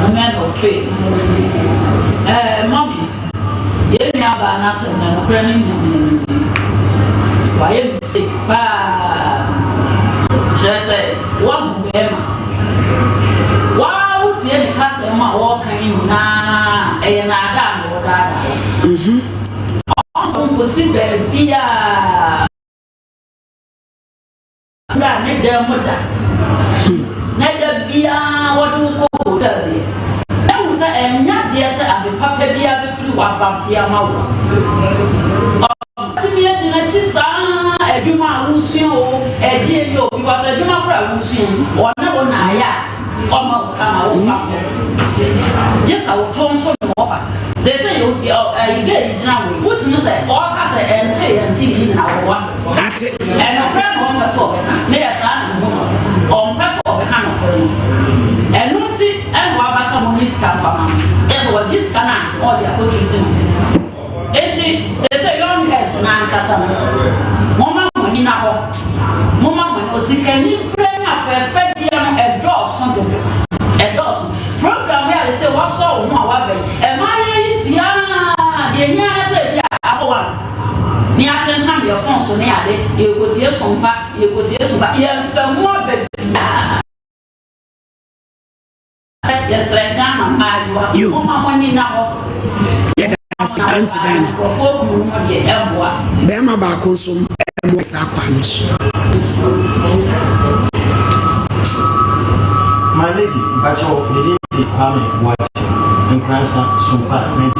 woman of faith. Mommy, you know about us and running. Why a mistake? Just say, one woman. Wow, the customer walking now, and I got possible via neither mother, neither via what you call it. That was a not yes, and the papa via the flu about the amount. To be a dinner, a human Lucian, a dear yo, because a human crowd Lucian, or no one I almost come out. Just our tone so offer. They say you get it now. What you say? All has a tea in our one. And a friend on the soul, made a son on pass of the hand. And not it, and what about someone is come from? That's what this can all the opportunity. 80 says a young person, and Cassandra. Mama ho mama mo osikani brand afefe dia no edoso dodo edoso program ya say what so ho awabe e ma ye tia de nya say bia awa ni atentam your phone so ne ade ye kotie sompa ye mfamu abia yes right now you mama money na ho anti dana be ma ba ko so mo sa kwa no so my lady bacho you dey kwame watch in Fransa Sompa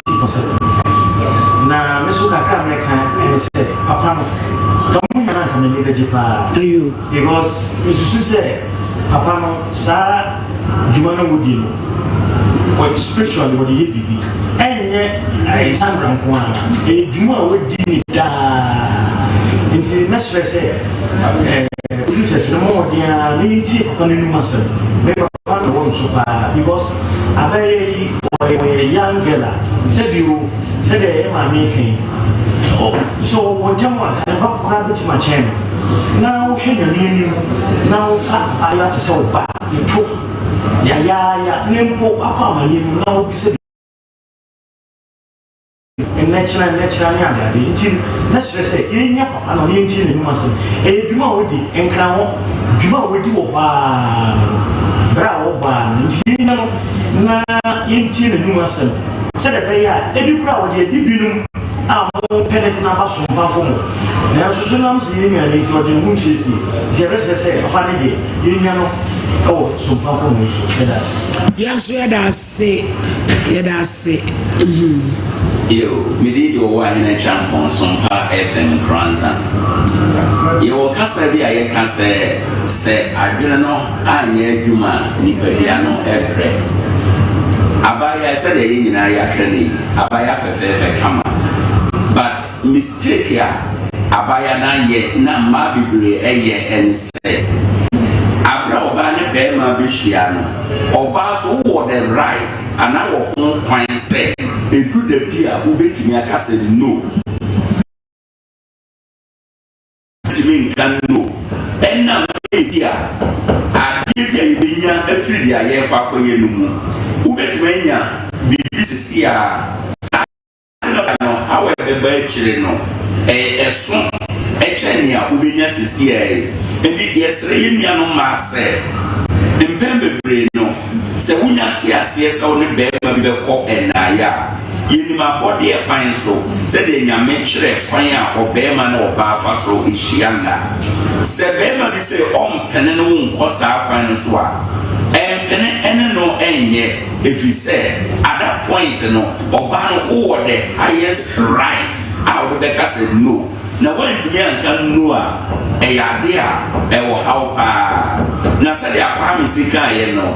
90% na me so kakra me kan and say papa no kamu na kan me beji pa ayo because me so say papa no sa jumana wodi no or spiritually what you be enye ai sandra kwa e duma wodi ni da nti na stress police no more dia ni ti ko ni masa me papa no won so pa because abai o young girl said you said e ma me kan so won jamo kan ko kura bit ma chen na wo hwe nyani na wo fa ayat se wo ba you ya nempo apa mani na obise natural ya da nti na stress e nya papa no ye nti ne ma so e djuma wodi enkra ho djuma wodi wo ba bra wo ba nti na ye nti ne ma so se de be ya e bi kura wo de di binum a mo pele na ba so ba ko mo na so so nam se ye nya ne ti wo de hu chesi ti rese papa ne de ye nya no oh Sompa Nkomo so yes yeah that's say yo me did do wa na champion Sompa FM Kranza yo kasa bi aye kasa se adwene no anya adwuma ni padia no ebre abaya se de nyina ya hwene abaya fefefe kama but mistake ya abaya na ye na ma bibre eye ense abra oba ne be ma be hia no oba so wo the right ana wo ho kwan se edu de bia wo betimi aka se no betimi kan no enna be bia ade bia yebenya afiri dia ye kwa koye no mu wo betimi nya bibi sisi a no awe be ba chire no eso echeni a wo benya sisi e endi yesre yemia no ma se mpembe bre no se wunya ti ase se wo ne be ma bi be ko enaya yenima body e pan so se de nyame kire pan a obema na oba fa so ehia se be ma bi se ompene no nko sa pan so a empene ene no enye efise at that point no oba no wo the highest right a wo be ka se no na when to me anka no a eyade a e wo how pa na se de akwa misika ye no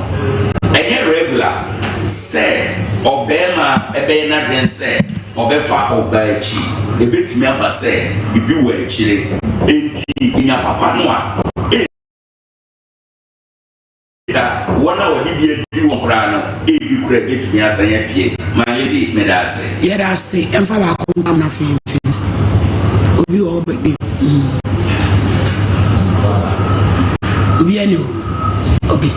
enye regular se obema ebe na den se obefa obachi ebetimi aba se bibi wo akire enti inya papa no a da wona wodi bi edi wo kra no ebi kura betimi asanya pie my lady medase yeah that's say emfa ba ko am na fin obi o be obi ani okay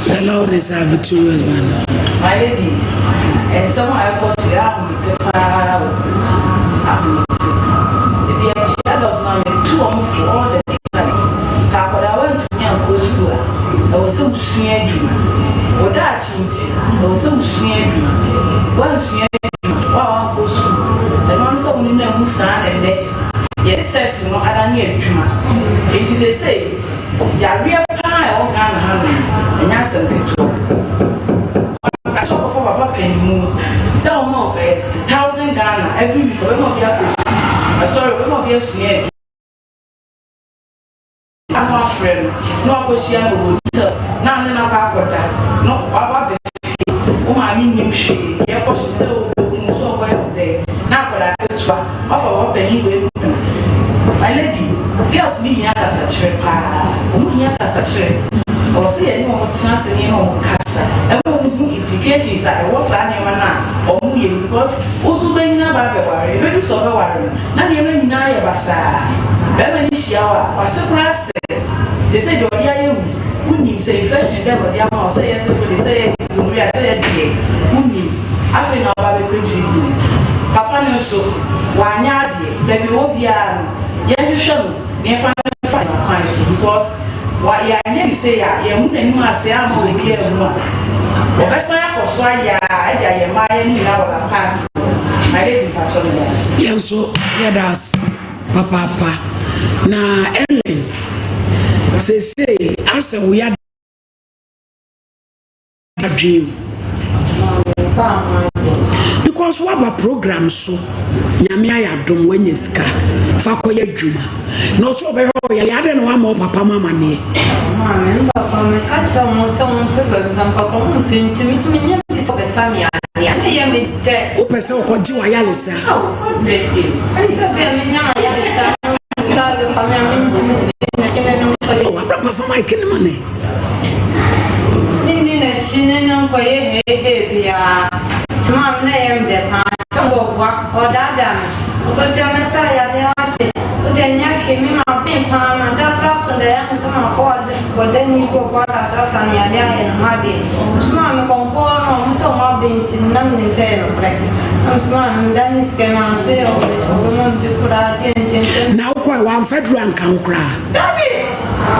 the Lord is our victorious man my lady and someone I call you out with the power the shadows now two or more all the time so I went to me and go school I was so scared o da chinti o so scared one scared wow go school and one so we na musa and next yes says no adani adwuma it is a say ya real pie o ga na ha and ya say to I talk for papa penny so more 1,000 Ghana every week we no be sorry we no be scared I'm not friend no go share no go na na ka akoda no baba be o ma mi nim hwe ye ko so o ku so go there na akoda ketwa ofa wo pe hi we my lady girls mi ya ka sa chere pa o mi ya ka sa chere o se ye no tia se ni no ka kasa implications are what's happening now or because also when you have a worry when you saw a worry now you may deny a basa very shower or surprise they say do you when you say fashion them or the amount say yes they say we are saying when you after now baby contribute it papa no so wanya de baby obia ya you show me find because what ya need say ya mu na mu ase am we be no obesa ya koso ya ya ma ya ni na wa pass my lady patron yes yeah so yeah that's papa na Ellen say as we are dream because what about program so nyame ayadom wanyesika fa koye dwuma no so be ho ya ade no wa ma papa mama ne papa me kacha mo se mo pe ba papa ko mo fin timi so me nyame so be sam ya ya me te o pese o ko ji wa ya lesa o ko bless you ani se be me nyama ya lesa ta be papa me timi na chene no ko wa papa ma kin mane ni na chene no ko ye he bia tuma me na yem de pa so wa o dada me ko se me sa ya de ate o de nya hwe mi ma pe pa ma da plaso de ya so ma ko de ni ko kwa da sa ni ya de ya ma de tuma me ko no so ma binti na me se no pre tuma me da ni ske na se o mo de kura ten na ko wa federal an kan kura dabi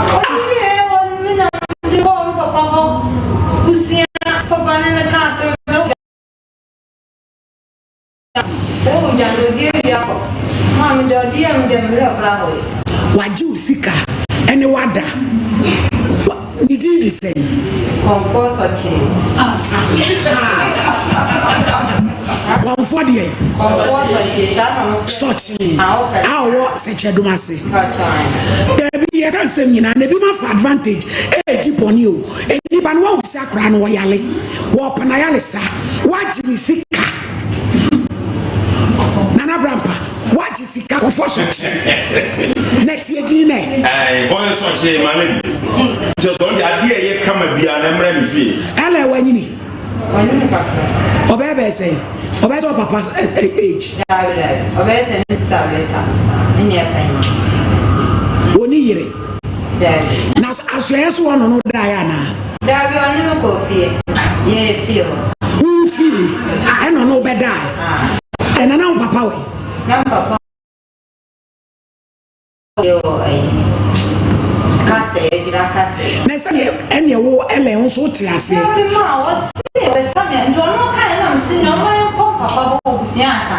o ni e won mi na de ko papa ko usia papa na ka se oh jando die ya ko mami do die am dem re pra ho waji usika ene wada ni di say comfort sochi comfort die comfort sochi sana sochi awo se chedumase debi ye kan sem nyina na bi ma for advantage e keep on you eni ba no wa usia kra no yale wo pana yale sa waji usika Nana Brampa, what is it? Next year, Gina. I want to say, Mammy. Just on the idea you come and be an emerald fee. Hello, when you need. Obey, say, obey your papa's age. Obey, Sabeta. In your pain. Only year. Now, as you ask one on Diana. There be only coffee. Ye feels. Who feel? I don't know better. And I know papa we. Na papa. Yo kase gira kase. Na say ene wo ele won so ti ase. Na be ma wo se we same ndo no kan na msi no ma ko papa bo busia asa.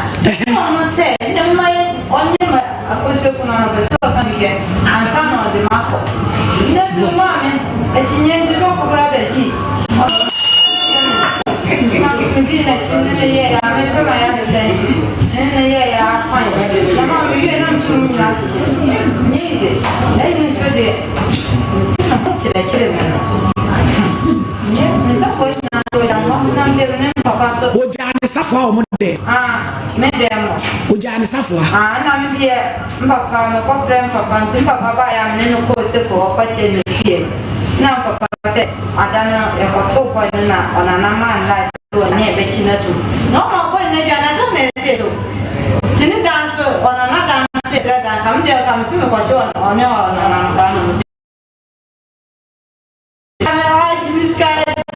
No say ne ma onye ma akose kuna na be so kan ye. Ansa no de ma ko. Ne so ma me etinye nti so ko bra da ki. Maybe next year, I may come out the same. And yeah, I find it. Come on, we get them to me. Need it. Then you should see how much the children. Yeah, it's a point now. I'm giving Papa so. Oja ni safa o mo de. Me dem. Oja ni safa. Na me here. Papa no ko friend Papa, Papa ba ya me no ko se ko ko che ni fie. Na Papa say, Adana e ko to boy na ona na man la ne be chinatu no no boy ne jana so ne se so tini dance ona na dance se da kam de kam si me ko so ona na no se ana ha jimiska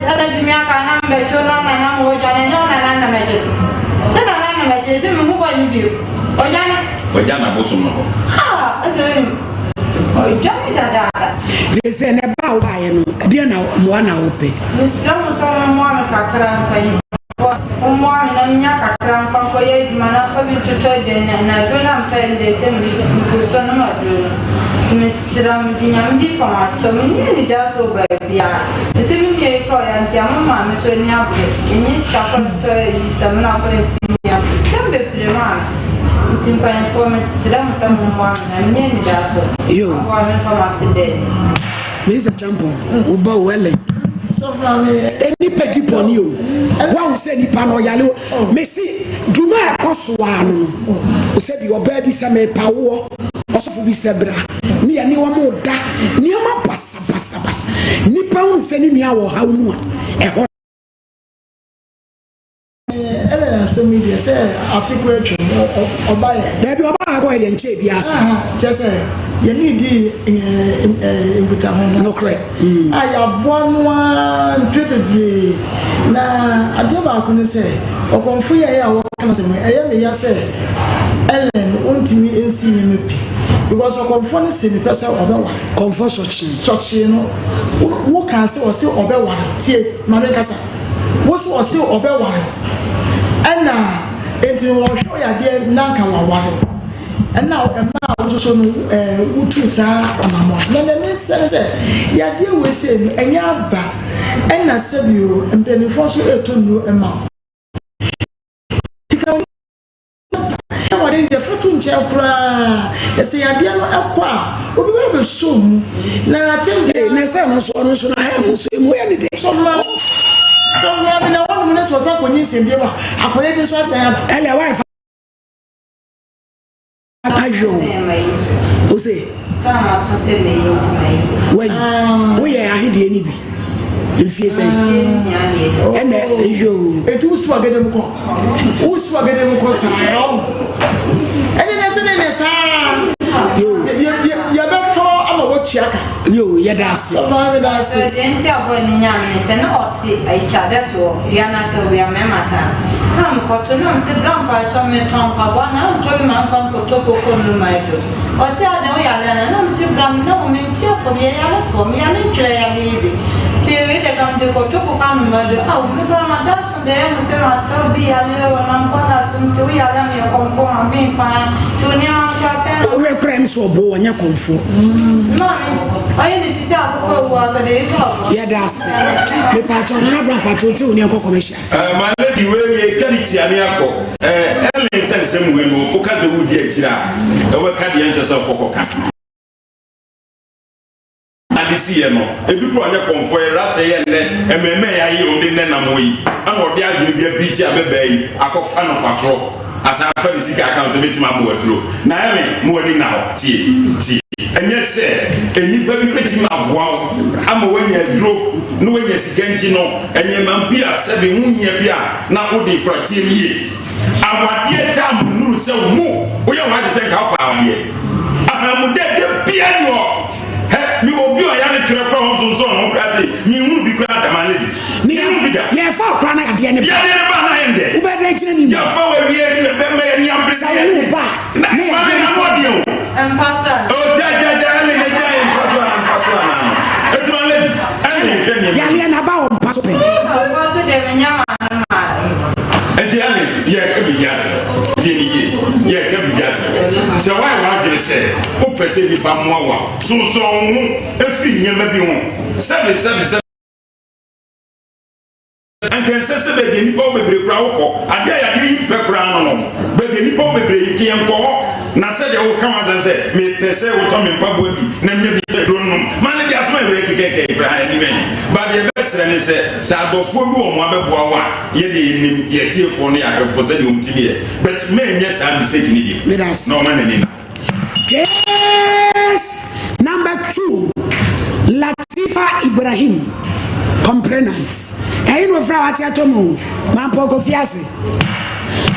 ana jimia ka na be cho na mo jana no na me che se na me che se me mo ni bi o jana bo so no ha se o jana da de se ne ba o ba ye no de na mo na wo pe Muslimu sama mwana kakra pai. Mwana na mnya kakra pa ko ye mana fa bi tuto de na do na mpende se mu so na ma do. Tumesiram dinya mdi pa ma chomi ni da so ba bia. Se mi ye ko ya ntia mama me so ni abu. Ni ska ko to yi samna ko ti ya. Sembe prema. Timpa informe siram sama mwana ni da so. Yo. Wa me fa ma se de. Mr. Champo, uba wele. Any petit pony o. Wa say ni pa no yale o. Me si duma e kosoa no. O se bi oba bi se me pawo. Osofo bi se bra. Ni ya ni wa mo da. Ni ma pasa. Ni pa un se ni mi awo ha mu. Ellen so media say Africa Obaya. There be Obaya go ahead and check biasa. Just say you need no correct. I have one trip na adeba ko ne say okonfo ya wo kan say me ya say Ellen ontimi ensi ni mepi because okonfo ne say me pesa obewa Konfo sochi no wo kan say o say obewa tie ma me kasa wo say o say obewa na enti wo hwo ya de nanka waware na wo so no utu sa amamo na me say ya de we say enya aba na sabio empenifo so etonu ema wade de foto nche kura ese ya de no akwa obi be som na atende na say no so na ha mu so mu ya ne de so ma bi na wonu ne so sa konyi sembie ma akore bi so asan aba ele wife ajo o se kama so se me yintimai we ya ahide ni bi elfie say ene ejo etu usu agede mu ko sa ene na se ne sa ya be fo ama wo tuaka yo ya das enti abo ni nyame se na oti aichade so ya na se we amemata na mkoto na mse brampa cho me tonpa bwana ntobi manfa nkotoko ko no maido o se ade o ya lana na mse bram na o menti apo ya la fo mi ya ne twere ya libi ti we de kam de kotoko kanu maido a o me brama da so de mse ra so bi ya le o na mkoda so mti ya la mi konfo ma mi pa to ni am ka se no we prime so bo wanya konfo ayi ni ti se akoko wo so de ko ya das me patron na bra patron ti oni akoko commercials my lady we quality ani akọ Ellen sense mu we no o ka ze wudi akira e we ka de ense se kokoka adisi ye no ebi pro anya konfo e rasta ye ne ememe ya ye o de ne na moyi ana o de agye bia biti abeba yi akofa no fatro asa fa de sika account se betima mo wadro na Ellen mo wani na tie enye se enipa bi kweti ma boa ama wanya dro no wanya sikanti no enye mampi asebe hunya bia na odi fratie yie awade tam nuru se mu oya wa de se ka kwa awade ahamude de bia no he mi obi o ya ne twere kwa honso so no krase mi hu bi kwa adamane bi mi hu bi da ye fa kwa na ade ne ya de ba na hende u be de kire ni ya fa we wie be me ya nyambe sa wu ba na na modi o empasa o ja Ellen ne ja empasa na etuma lady Ellen ya le na ba o paso pe o so de me nyama na Ellen ye ke bi ya tie ye ke bi ya se why wa de se o pese bi ba mo wa so hu efi nyama bi ho seven anken sese be de nipa bebre kura wokọ ade ya de nipa kura no be de nipa bebre ki enko na se de wo kan azan me pese wo to me pabo bi na nya bi de dron no man de asma ebre keke Ibrahim ni ben ba de besre ne se sa adofo bi wo mo abeboa wa ye de nim ye tiefo no ya afo se de umtimi ye but me nya sa mistake ni bi no man ni na yes number 2 Latifa Ibrahim complainants no fra wati atomo mampo kofiase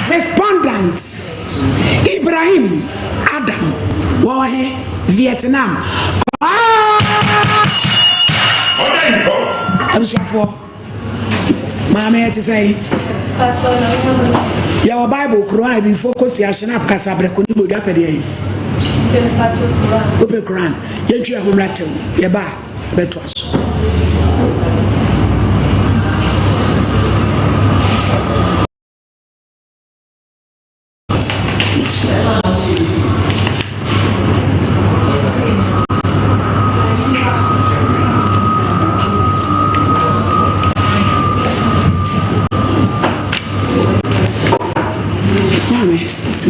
respondents Ibrahim Adam Wahe Vietnam I'm sure for mama to say your Bible Quran be focus ya shinap kasabre kuni mo dapede yi open Quran yentu ahomratem ye ba beto aso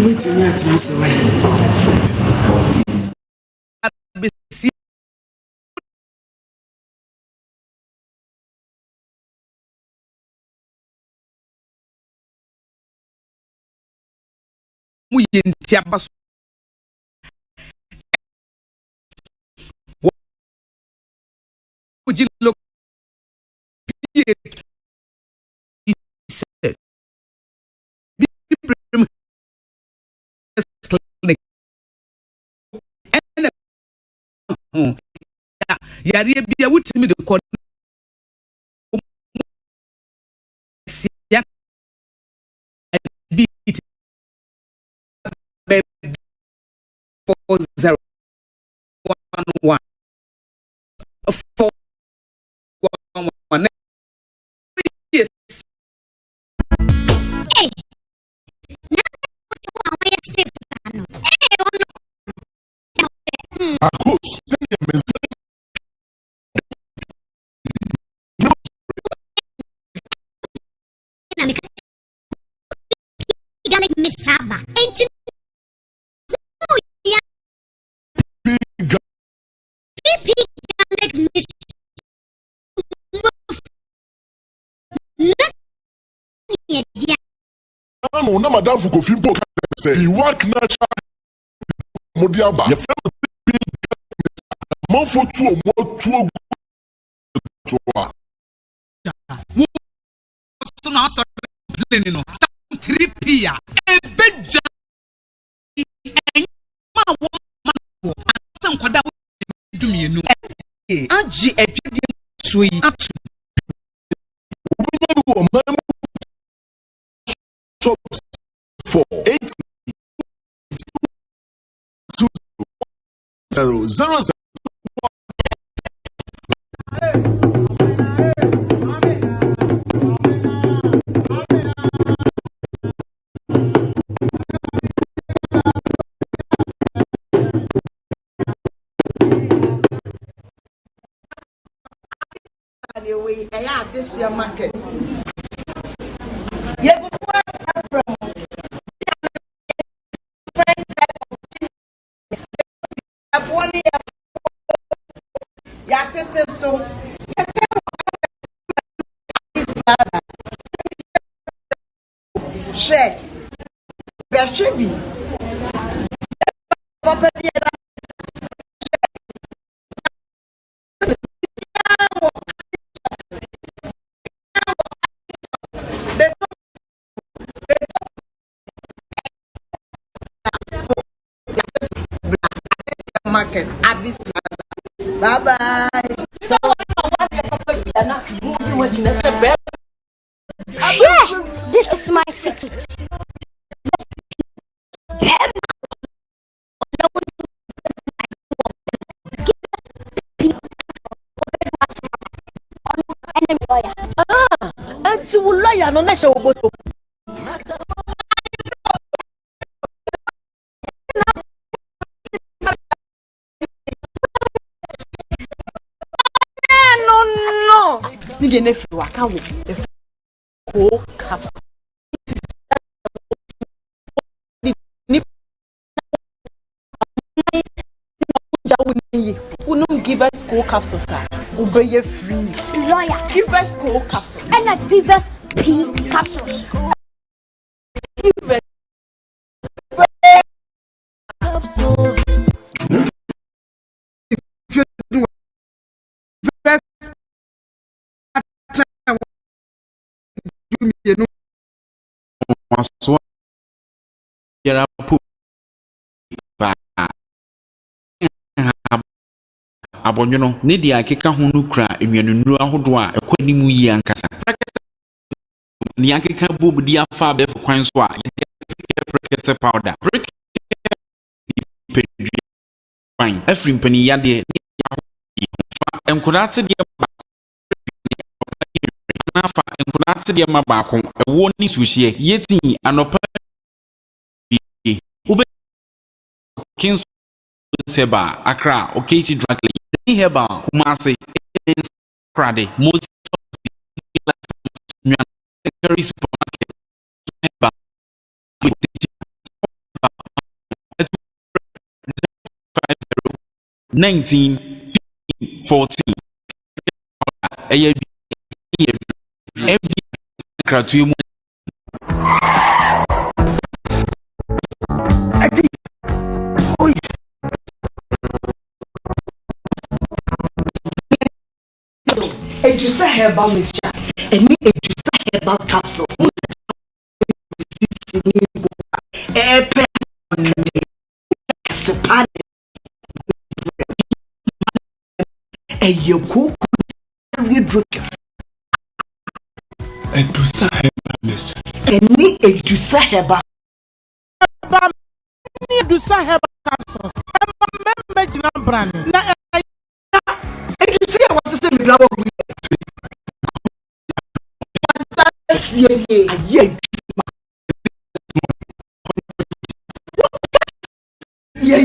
wait a minute, I say why. yare bia wutimi de kɔ sia bi 4011 411 yes hey na wa step no Akos send a message. Garlic misaba. Garlic mis. No, na madam for coffee po say he work natural modiaba. Your friend man for two or more two so now so plane no 3p a beja ma wo man wo san kwada dumienu agi adwede so yi atu for 8 Anyway, I have this year market. Yeah, from different type of have 1 year. Yeah, so share. There should be. Market Abyss Plaza. Bye bye. So Yeah, this is my secret. And to lawyer no national boto. No. You get if you work out if whole caps. We don't give us school capsules, sir. Obey free. Lawyer, give us school capsules. And I give us pea capsules. Give us capsules. Abonyono ne dia akeka ho no kura enwanunu ahodo a ekwanimu yi ankasa ni akeka bob di afa be kwan so a prekese powder fine afrim pani yade enkurate de nafa enkurate de ma baako ewo ni suhie yeti anopa ube kins seba akra oketi drug Herbal Kumasi Krade most supermarket Herbal 1914 Ejusa herbal mixture. Any ejusa herbal capsules. ɛyɛ koko redrokef Edusa Herbal Mixture. ɛni edusa Herbal ni edusa Herbal capsules membe gyina brand na edusa yɛ wɔsese mi dwa wɔ wi asie yɛ ayɛ yeah.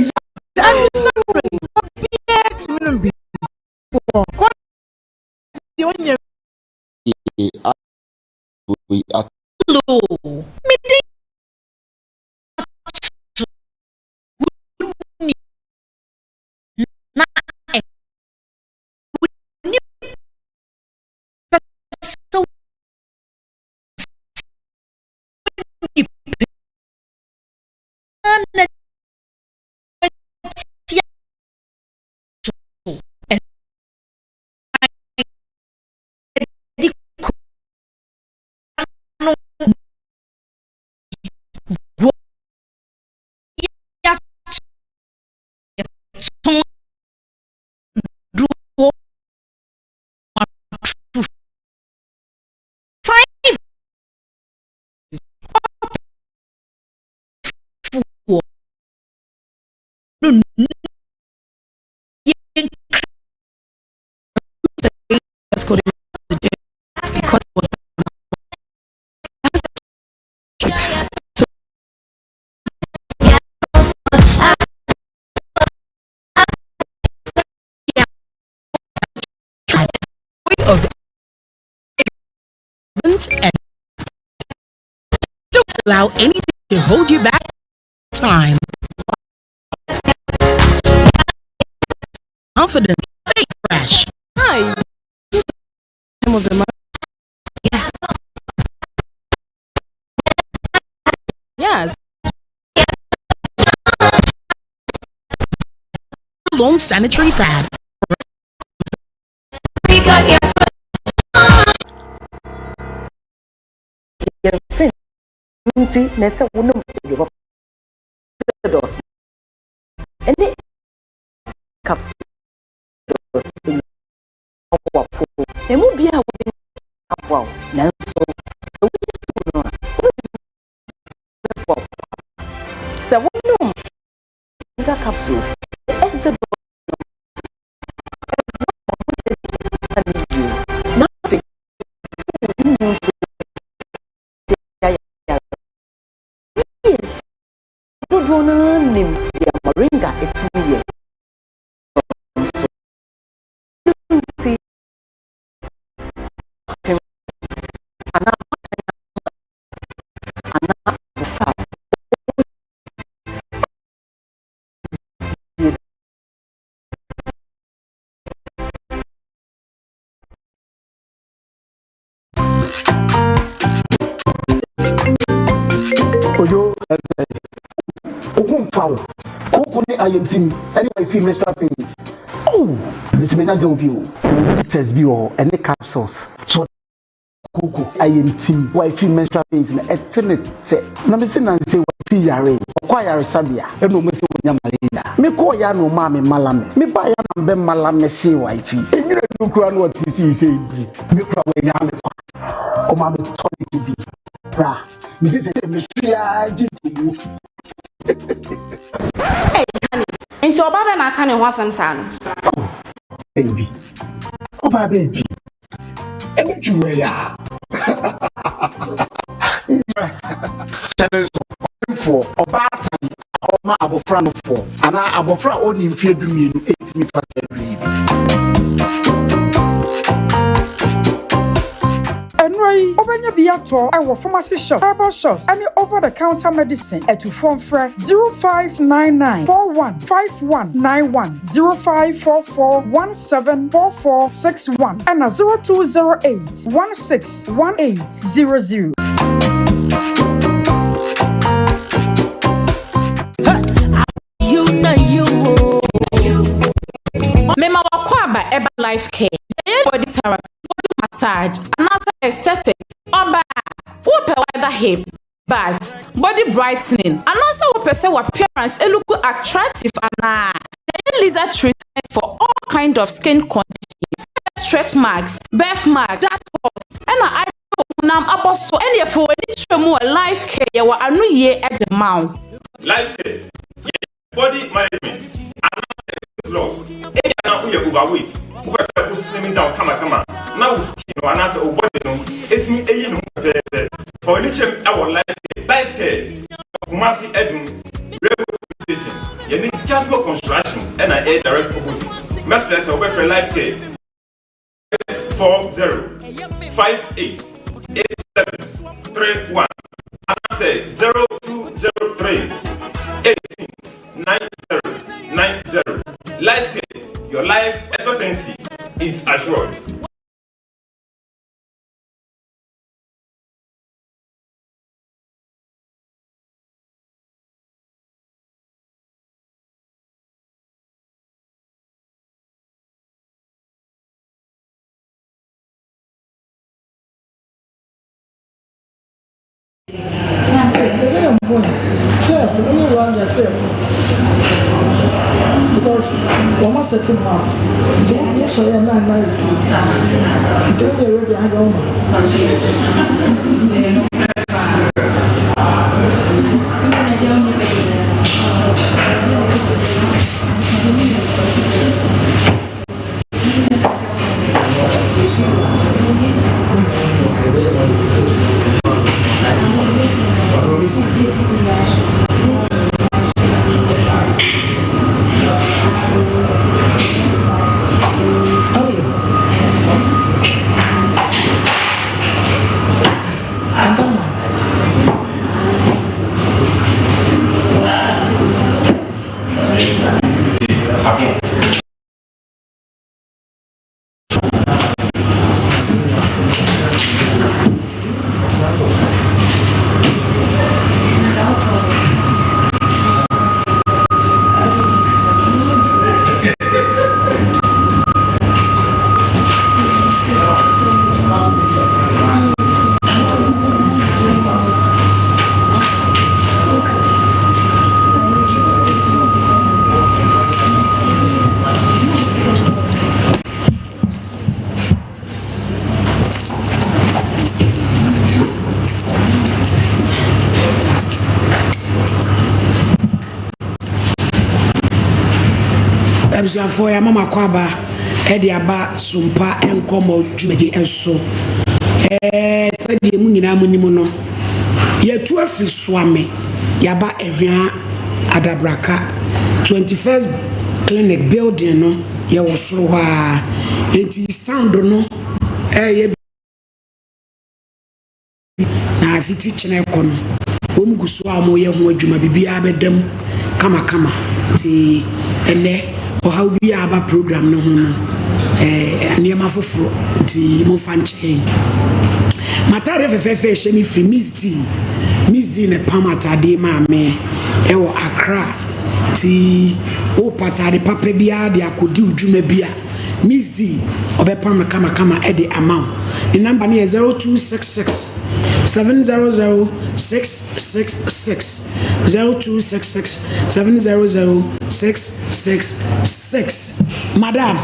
And don't allow anything to hold you back. Time. Confident. Stay fresh. Hi. Some of them are. Yes. Yes. Long sanitary pad. See, Nessa wouldn't give up the doors. And the cups in our pool. And will be a woman up wow. Now, so no capsules. Exit nothing. Yes, don't want to name the moringa. It's weird. See, I am team. Anyway, feel menstrual pains. Oh, this may not be you. Test be or any capsules. So, Coco, I am team. Why feel menstrual pains in a tenant? Namison and say what PRA. Acquire Sabia. And no mess with Yamarina. Me call ya no mammy malames. Me buy a ben malamese wifey. And you don't crown what this is. Me probably yam. Oh, mammy, tonic to be. Bra, Mrs. Me hey, honey. And your brother and I can't want some son. Oh, baby. Oh, my baby. And you are. For about my abofra for, and I abofra only in fear do me 8 me fast every Obenya biato I will pharmacy shop, herbal shops, any over-the-counter medicine at to phone for 0599 415191 0544174461 and 0208 161800. Mema wakwaba Herbal Life Care. Body therapy, body massage, another aesthetics, oba, whoop weather hip, bath, body brightening, and also whoop appearance, it look attractive and laser treatment for all kind of skin conditions. stretch marks, birthmark, dust spots, and I nam aboso and if we need to more life care wa anu ye at the mouth. Life care, body management, and loss. Any now we are overweight. Because I was slimming down, come on. Now we skin and answer or body no. It's me a for any our life care. Kumasi Edmund, railway station. You need just more construction and an air direct opposite. Masters of welfare life care. 40588731. And I say 0203 189090. Life care. Your life expectancy is assured. Because you must set him up. Yes, I am not married. Don't be ready. I don't for ya mama kwaba edi aba Sompa Nkomo dwumeje enso sadi mu nyina munimo no ye tu afri soame yaba ehwa adabraka 21st clinic building no ye wosoro ha enti sound no ye na afiti chene kono omguso amo ye ho adwuma bibia abedam kama ti ene o how be aba program no ho no aniema foforo ti mo fanche matare fefefe shemi free Miss D ne pamata de ma me e wo Accra ti o patare papa bia de akodi udwuma bia Miss D obepam kama e de amount the number ne 0266 700 666 0266 700 666 Madam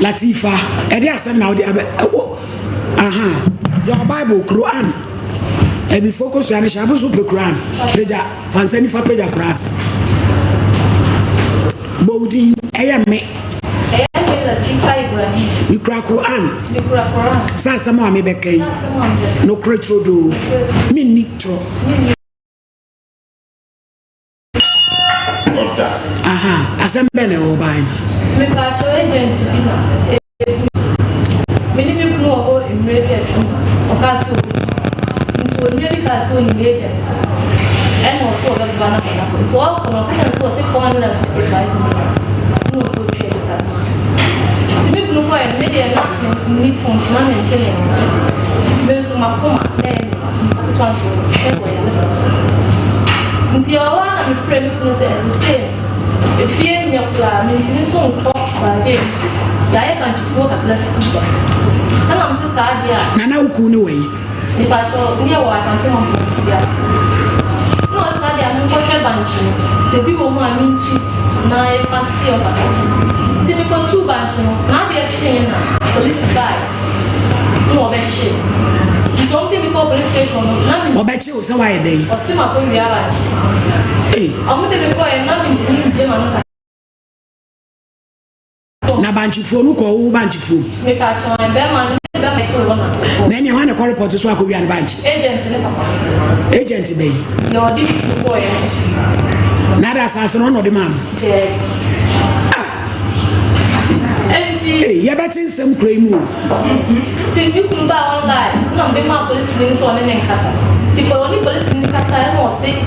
Latifa edi asem na odi your Bible Quran e be focus ya ni shabu super Quran peja fansani fa peja Quran bodi eyame Latifa Ibrahim Mikra Quran sa sama me bekai no kretro do mi nitro asembe ne o bai me pa so agent bi na me ni me kunu o immediate o ka so nso ni bi ka so immediate and also the bana bana so ko no ka so se 455 no so chesa ti me kunu ko e media na ni phone na maintain me so makoma na e transfer e go ya nti o wa na me frame kunu se say if you in your plan, maintenance on top by him, I can't afford a black super. And I'm so sad here. Nana Ukuni way. If I saw near was until yes. No, I said I'm not a bunch. Say, people want me to na party of typical 2 bunch na dey chain na police buy no be chain something before police station na me obechi o se wa e dey o se ma ko wi ara amu de ko e na me ntimi de ma no na banchifo no ko wo banchifo me ka cho e be ma ne be me to wona na ni wan ko report so akobi an banchi agent ne papa agent be yo di ko e na da sanso no de mam ya betin sem kremu ti bi kunu ba online na be ma police ni so ne nkasa ti ko ni police ni kasa e mo se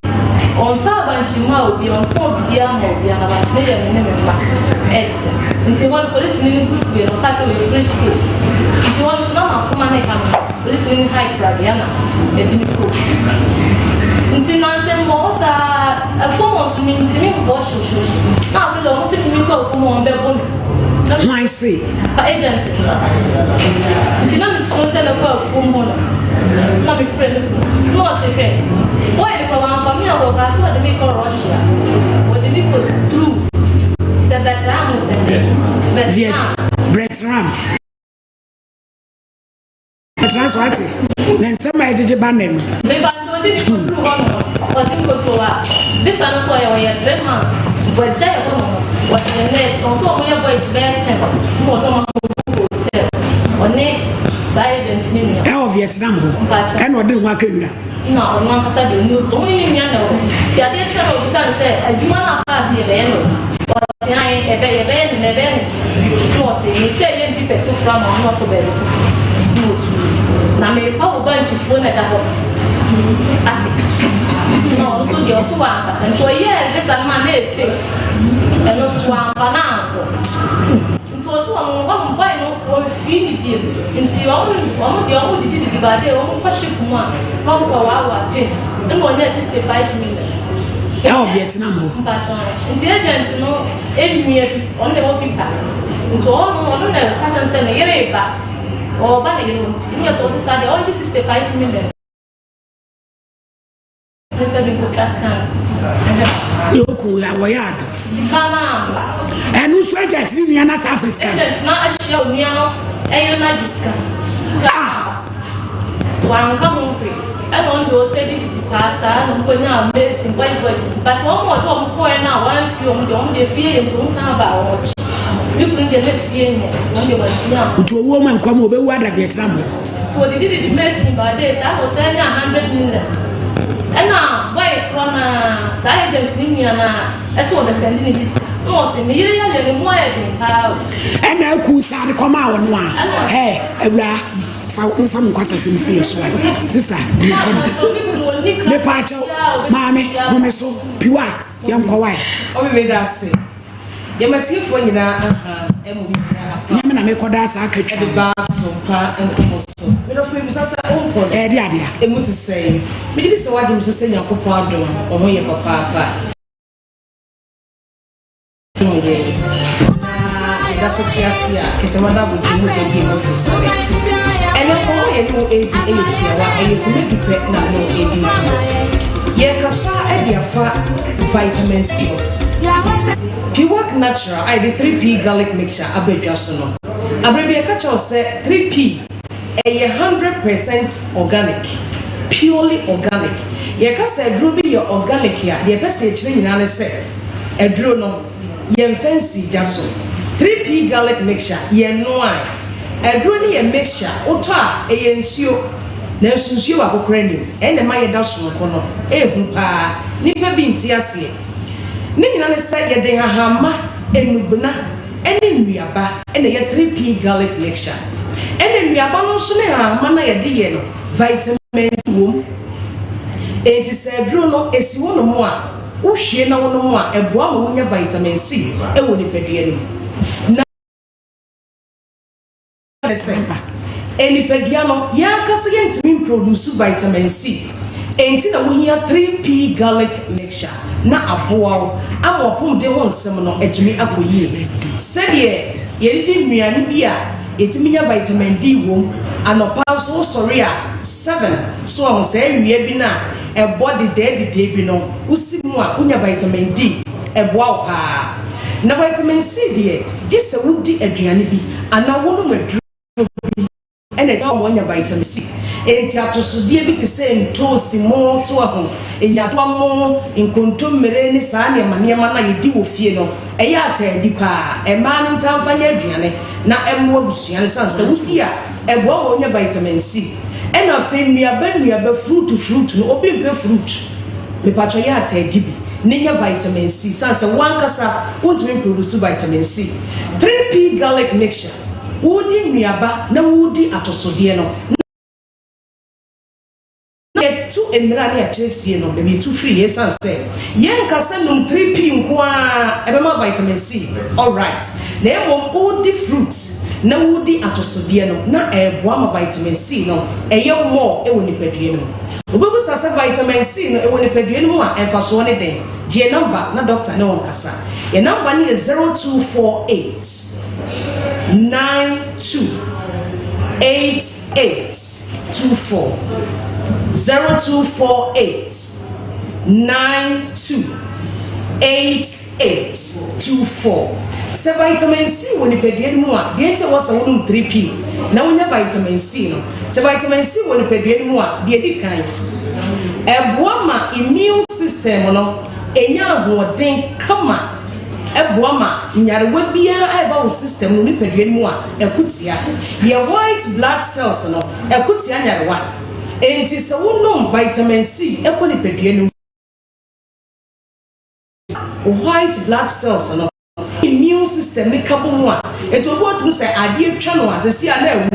on fa banchi ma obi on to bi ya mo bi na banchi ne ye ne me pa nti won police ni kusi no kasa we fresh case nti won so na kuma na ka police ni high crowd ya na e di ko nti na se mo sa afo mo so mi nti mi ko shushu na fe lo mo se mi ko afo mo be bo mi why say agent nti na mi so se le ko afo mo na mi friend no se fe boy le ko wan fa mi awo ka so de mi ko Russia o de mi ko through Vietnam. Transwati. Nensema ejeje banen. Me ba so de ko through one or de ko to wa. This ano so ya 3 months. But jaya ko no. What the net also mo ya boys better. Mo to ma hotel. Oni agent ni ni. E o Vietnam ho. E no de ho akawira. No, no kasa de no. So ni mi ana o. Ti ade tell o bisa say adwuma na pass ye be no. Ai e bene no se mi se ye bi peso from no to be na me fa o banchi fo na da ho ati no so de o so wa kasa nto ye be sa ma na efe e no so wa pa na ko nto so wa mo ba no o fi ni bi nti o mo di ba de o mo pa ship mu a o mo wa paint e mo nye 65 million ya Vietnam ho nti agent no enwie on the working pa nti on na person say na yere ba o ba ne nti ni so say say on 65 million nti bi ko trascan yo ko ya wayad kana enu so agent ni na South Africa agent na ashia oni no na jiska wan ka mo pe I don't know, say it pass, I don't know, amazing, boys, but one more don't point now, one film, don't they fear and don't sound about watch. You couldn't get fear when you were young. To a woman come over what of Vietnam. So they did it messing by this, I was selling 100 million. And now, why, Rona, Sergeant Nimiana, I saw the sending this. No, see me, you're more than how. And now, who's had come out on one? Hey, some quantity sister, me pacho, mammy, homeso, piwak, young kawaii. Oh, we made us say, Yamati for you now, Yamana make what that's a catch the bar, Sompa Nkomo. We don't feel us at all point. Edia, and what to say. Me, this is what you say, your papa, or your papa. That's what I see. It's a mother with you with a game of Sunday. And no more you know ADHD, and you make it pet now no ADHD. Yakasa Ediafa vitamin C. Piwak natural, I did 3P garlic mixture, Abejasono. Abrebe catch or say 3P, a 100% organic, purely organic. Yakasa ruby your organic here, the best in an set. A drono, yen fancy jaso. 3P garlic mixture, yen no wine. A drone a mixture, ota, a yensio, Nelson Akokrani, and the Maya Dasso, Ebupa, Nippa Bintiasi. Nina said ya de hama, and Nubuna, and then we are back, and a 3P garlic mixture. And then we are balancing mana ya dieno, vitamins womb. It is a drone, a si one more, Ushina one more, a boa vitamin C, a winipedian. Elipediano, Yakasian to produce vitamin C. Until we hear 3P garlic mixture. Na apoa, I'm a pump de one seminal at me up with ye. Said ye didn't me an beer, it mean vitamin D womb, and a pound so sorry 7. So I'm saying we have been a body dead, Dabino, who see more unya vitamin D. eboa pa na vitamin C de gise wudi aduane bi ana wonu madru bi ene da mo nya vitamin C enti atosodie bi te se ntosi mo so aho enyatwa mo nkontommere ni saa ne maniema na yedi wo fie no eya atadi pa e ma ni ntamfa nya aduane na emmo abusuane sansa wudi a eboa wo nya vitamin C ena fe nuaba fruit no obi be fruit me patcho ya atadi bi ninya vitamin C sansa wankasa wontumi produce vitamin C 3p garlic mixture wudi nuaba na wudi atosodie no tu emra ne achesie no be tu free yesan say yen kasa num 3p nko a ebema vitamin C all right na emom wudi fruits na wudi atosodie no na eboa ma vitamin C no eye mo e woni padue no obebu sasa vitamin C no e woni padue no a emfa so ne den je number na doctor ne won kasa ye number ne 0248 92 8824 0248 92 8824 se vitamin C woni pedue mu a de ete wasa wonum 3p na wonya vitamin C no se vitamin C woni pedue mu a de di kan eboa ma immune system no enya ahoden kama eboa ma nyarewa bia eba wo system no ni pedue mu a ekutia ye white blood cells no ekutia nyarewa enti se wonum vitamin C ekoni pedue no white blood cells no immune system ni kabomu a eto bo tu say ade twa no asesi a na ewu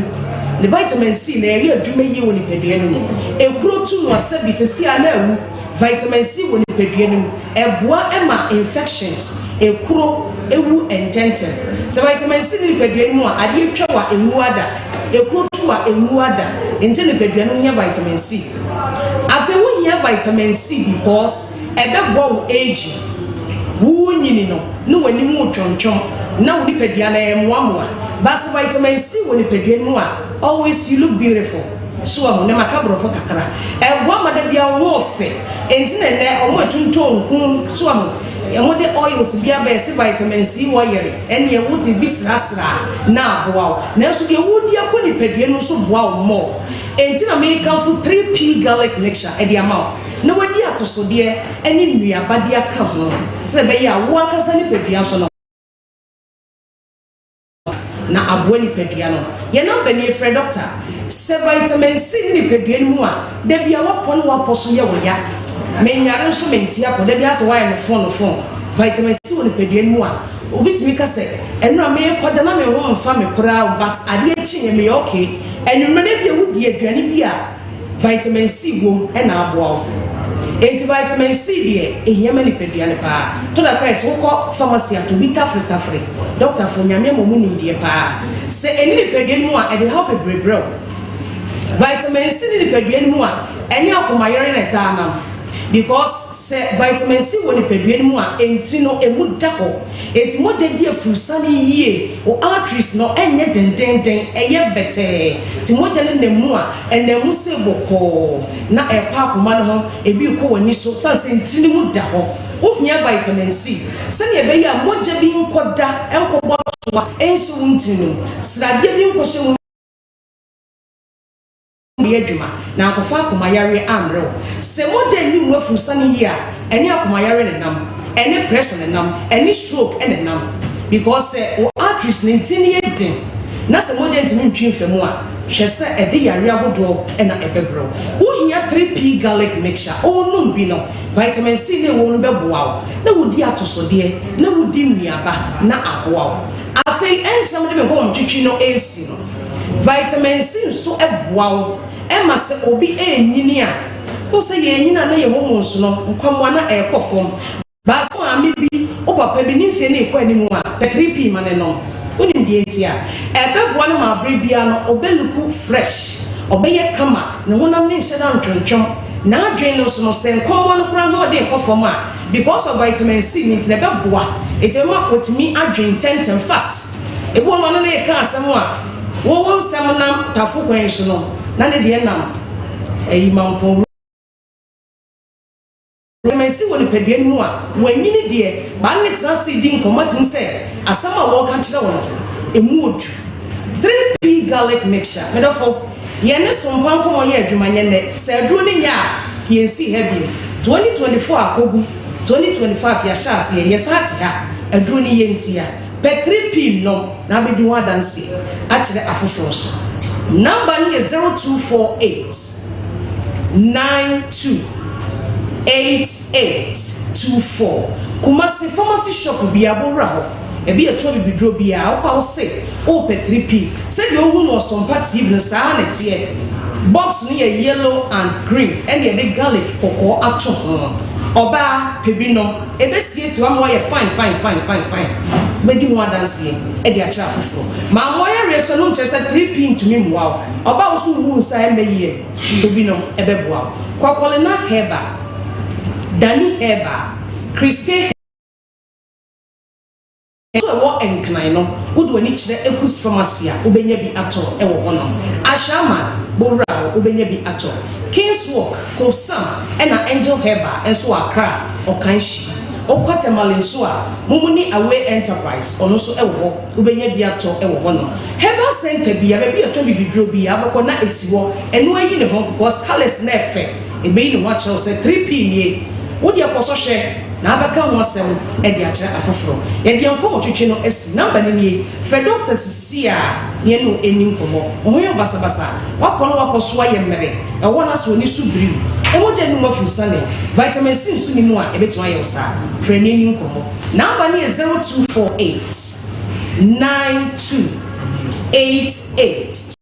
the vitamin C na eye adwuma yi woni pedue no ekuro tu no asabi sesi a na ewu vitamin C woni pedue no eboa ema infections ekuro ewu ententen so vitamin C ni pedue no a ade twa wa emu ada ekuro tu a emu ada ente ni pedue no nya vitamin C afi wo nya vitamin C because ebegbo wo age wu nyini no no wani mu twontwon na woni pedua na emmoamoa bas vitamin C woni pedua mu a always you look beautiful so aho ne makabro fo kakra egwa mada bia wo ofe enti na ne omo atunton kun so aho emo de oils bia be se vitamin C wo yere ene ye wo de bisrasra na aboa na so de wo dia ko ni pedua no so boa wo mo enti na me kan fu 3p garlic mixture e de ama na wadi atosodie eni nuaba dia ka ho se be ya wo akasa ni pedua so no na abwo ni pedua no ye number ni frɛ doctor se vitamin C ni pedua mu a da bia wapon waposo ye wo ya me nyare so mentia ko da bia se wa no phone vitamin C woni pedua mu a obitimi ka se enura me koda na me ho mfa me kora but ade achi me okay enura na bia wudi aduane bia vitamin C wo e na aboa enti vitamin C de ehia mani pedua ne pa to da price wo ko pharmacy ato bi tafre doctor fo nyame mo mu ni de pa se eni pedua mu a e de help brebrel vitamin C ni pedua mu a eni akomayere na ta na because se vitamin C woni pedua mu a enti no emu dako enti mo de die furusani yie o arteries no enye dendenden eye bete ti mo de ne mu a enemu se boko na e pa akoma no ho ebi ko wani so sanse enti ni mu dako o hia vitamin C se ne be ya mo je bi nkoda enkobo toa enso wuntinu srade bi nkoshe yedwuma na akofa akomayare amre se moje ni mu afusani yi a eni akomayare ne nam eni pressure ne nam eni stroke ene nam because o arteries ne ntini yedin na se moje ntimi ntwi mfemu a hwe se ede yare ahodo ena ebebro wo hia 3p garlic mixture onum bi no vitamin C ne wo no beboa na wodi atosode na wodi nuaba na aboa afei enchem de me ko mtwitwi no AC no vitamin C so eboa ema se obi enyini a wo se ye enyina na ye hormones no nkwamwa na ekofom ba so ami bi o papa bi ni fie na ekwa animu a 3p mane no onim die ntia ebeboa no ma abre bia no obeluku fresh obeye kama ne honam ne hyeda ntwentwom na adwen no so no se nkwamwa no kura no de ekofom a because of vitamin C ni ntine beboa etema otimi adwen tenten fast ebo no na e ka asem a wo won sem nam tafu kwen so no na ne de nam eyi manpo vitamin yɛsi wɔ nipadua no mu a wɔanyini deɛ ba ne tena se di nkɔmmɔtem sɛ asɛm a wɔka kyerɛ wɔn emu odu 3p garlic mixture medɔfo yɛne Sompa Nkomo yɛ adwuma nyɛ nɛ sɛ aduro ne nya a yɛnsi ha bio 2024 akogu 2025 yɛhyɛ aseɛ yɛsa ate ha aduro ne yɛntia pɛ 3p no na abɛdi ho adanseɛ akyerɛ afoforɔ so number no yɛ 0248 92 8824 Kumasi pharmacy shop bi abowra ho ebi eto bibidro bi a wo se o pe 3p se de ohu no Sompa TV no saa na tie box no ye yellow and green and ye de garlic kokko ato ho oba pebi no ebe siesi wa mo ye fine medi ho adanse e de acha afoforo ma mo ye reso no nche se 3p ntumi mwa oba wo so hu nsa e meyi to bi no ebe boa kokole na Herbal Dani Herbal Christy so wo enknan no wo do ani kire ekus pharmacy a obenya bi ato e wo hono Ashama bowra obenya bi ato King's Walk Kosam na Angel Herbal enso akra okanshi okwatemale nso a mumuni away enterprise ono so e wo obenya bi ato e wo hono Herbal Center bi ya bi ato bibidro bi ya bako na esiwo eno ayi ne ho because colors na efe e be ni ho acho se 3p nie wo dia koso hwe na abaka ho asem e dia kire afoforo ye dia nkomo twetwe no esi number ni nie fe doctors si a ye no enim komo ohoyo basabasa wakono wakoso aye mmere e wona so ni subiri e mo je ni mo fusane vitamin C su ni mu a e betu aye osa fe ni enim komo number ni 0248 92 88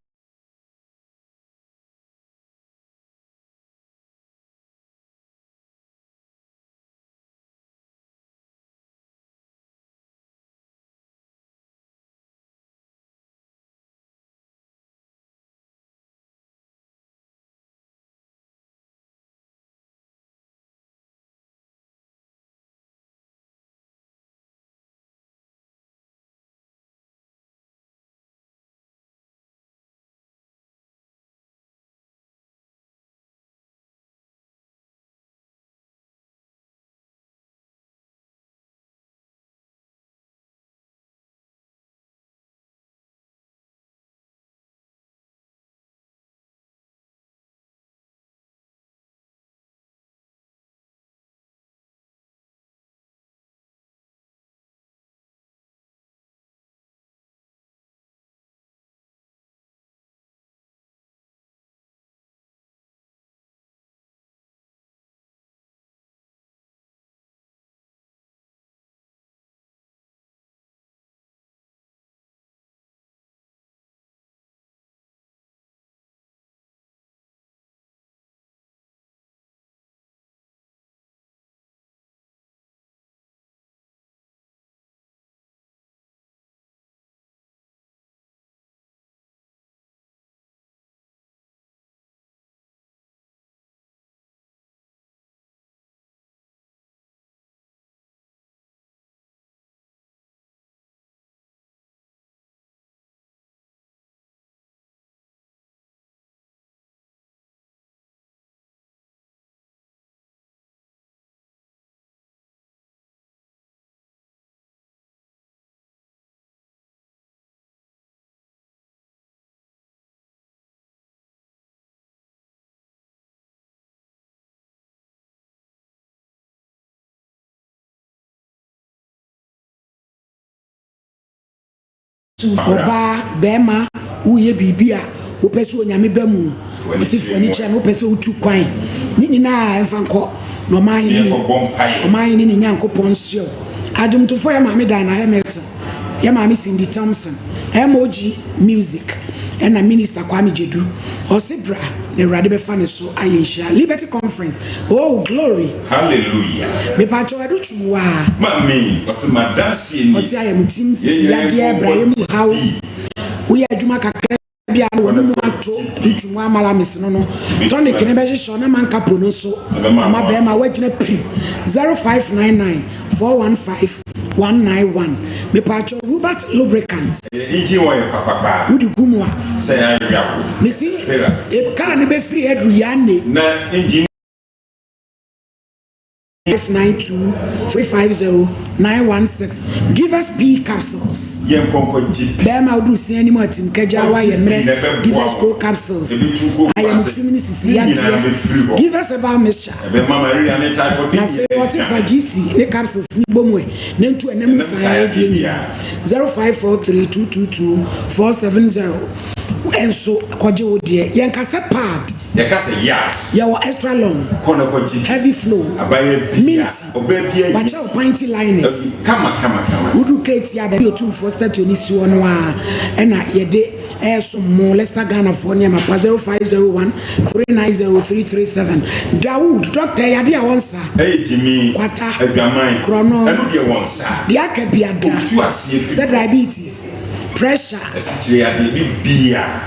Oba bema uye bibia opese onyame bamu otifo ni che no opese utu kwan ni nyina emfanko no man ni ni nyankopon hyew adumtofo ya maame dan na Hemet ya maame Cindy Thompson MOG music and a minister Kwame Jedu Osibra the Radebe ne so ayensha Liberty Conference. Oh glory, hallelujah. Me pacho aduchwa mami osi madansi ni osi ayem team ya dia Ibrahim how we adwuma kakra bia no mu ato duchwa amala mesino no tonic ne be hye na man kapo no so ama be ma wadwuna pri 0599 415 191 me pacho Robert lubricants inji wo papa udi gumwa say ya yawo me si e ka ne be free edru ya ne na inji 592-350-916. Give us B capsules. Bema udu si any more team Kajawa Yemre. Give us go capsules. I am assuming this is give us about mixture. Na fe what if GC ne capsules ni bomwe. Nentu enemu fire 0543222470. And so kwaje wo de yankasa pad yakasa yes yawo extra long heavy flow mint wacha pinty liners kama udu kate ya be otu foster to ni si wono a na yede so mo Leicester Ghana for near mapa 0501-390-337 Dawood doctor yade a wonsa Jimmy kwata adwaman krono enu de wonsa de akabiada said diabetes pressure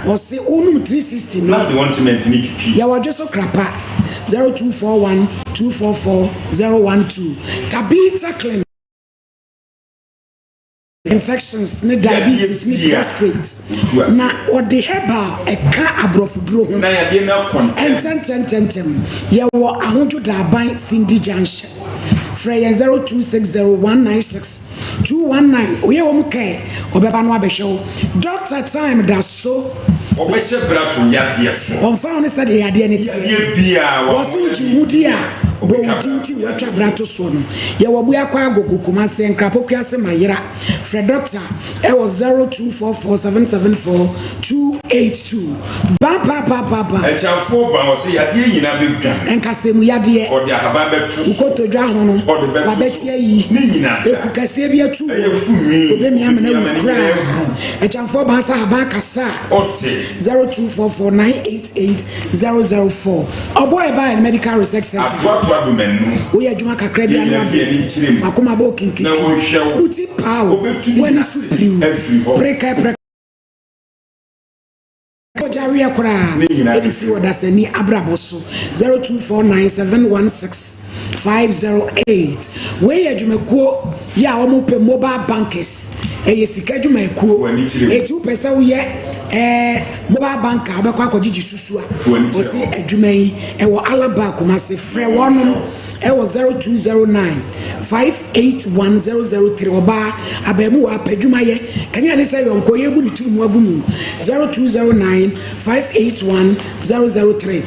or say onum 360 no the want to ya wajoso krapa 0241-244-012 Tabita clinic infections ni diabetes ni prostate na or the herbal eka abrofudro ho na ya de na content ya wo ahojo da ban Cindy Junction Freya 0260-196-219 oye wo mke obeba no abehwe doctor time da so obehye brato yade so on found said yade ne bia wo so jihudi a bo tinti watwa brato so no ye wo bua kwa agogo kuma se nkrapo kwase mayira Fred doctor e was 0244-774-282 ba echamfo ba wo se yade nyina bedwan enkasemu yade odi akaba betu ukoto dwa ho no wabetia yi ni nyina ekukase bia tu obemi amana wukra echamfo ba sa haba kasa ote 0244-988-004 oboy ba medical research center we adwuma kakra bia no akoma bo kinki uti pawo when supreme preka Kojaria kura edisi wadaseni abraboso 0249-716-508 we adwumekuo ya omope mobile bankers sika adwumekuo etu pesa wo ye mobile bank abekwa akogigi susua osi adwuma yi ewo alaba komase frɛ wonom ewo 0209-581-003 oba abemu wa padwuma ye kanya ne sɛ yonko ye bu ni tumu agumu 0209-581-003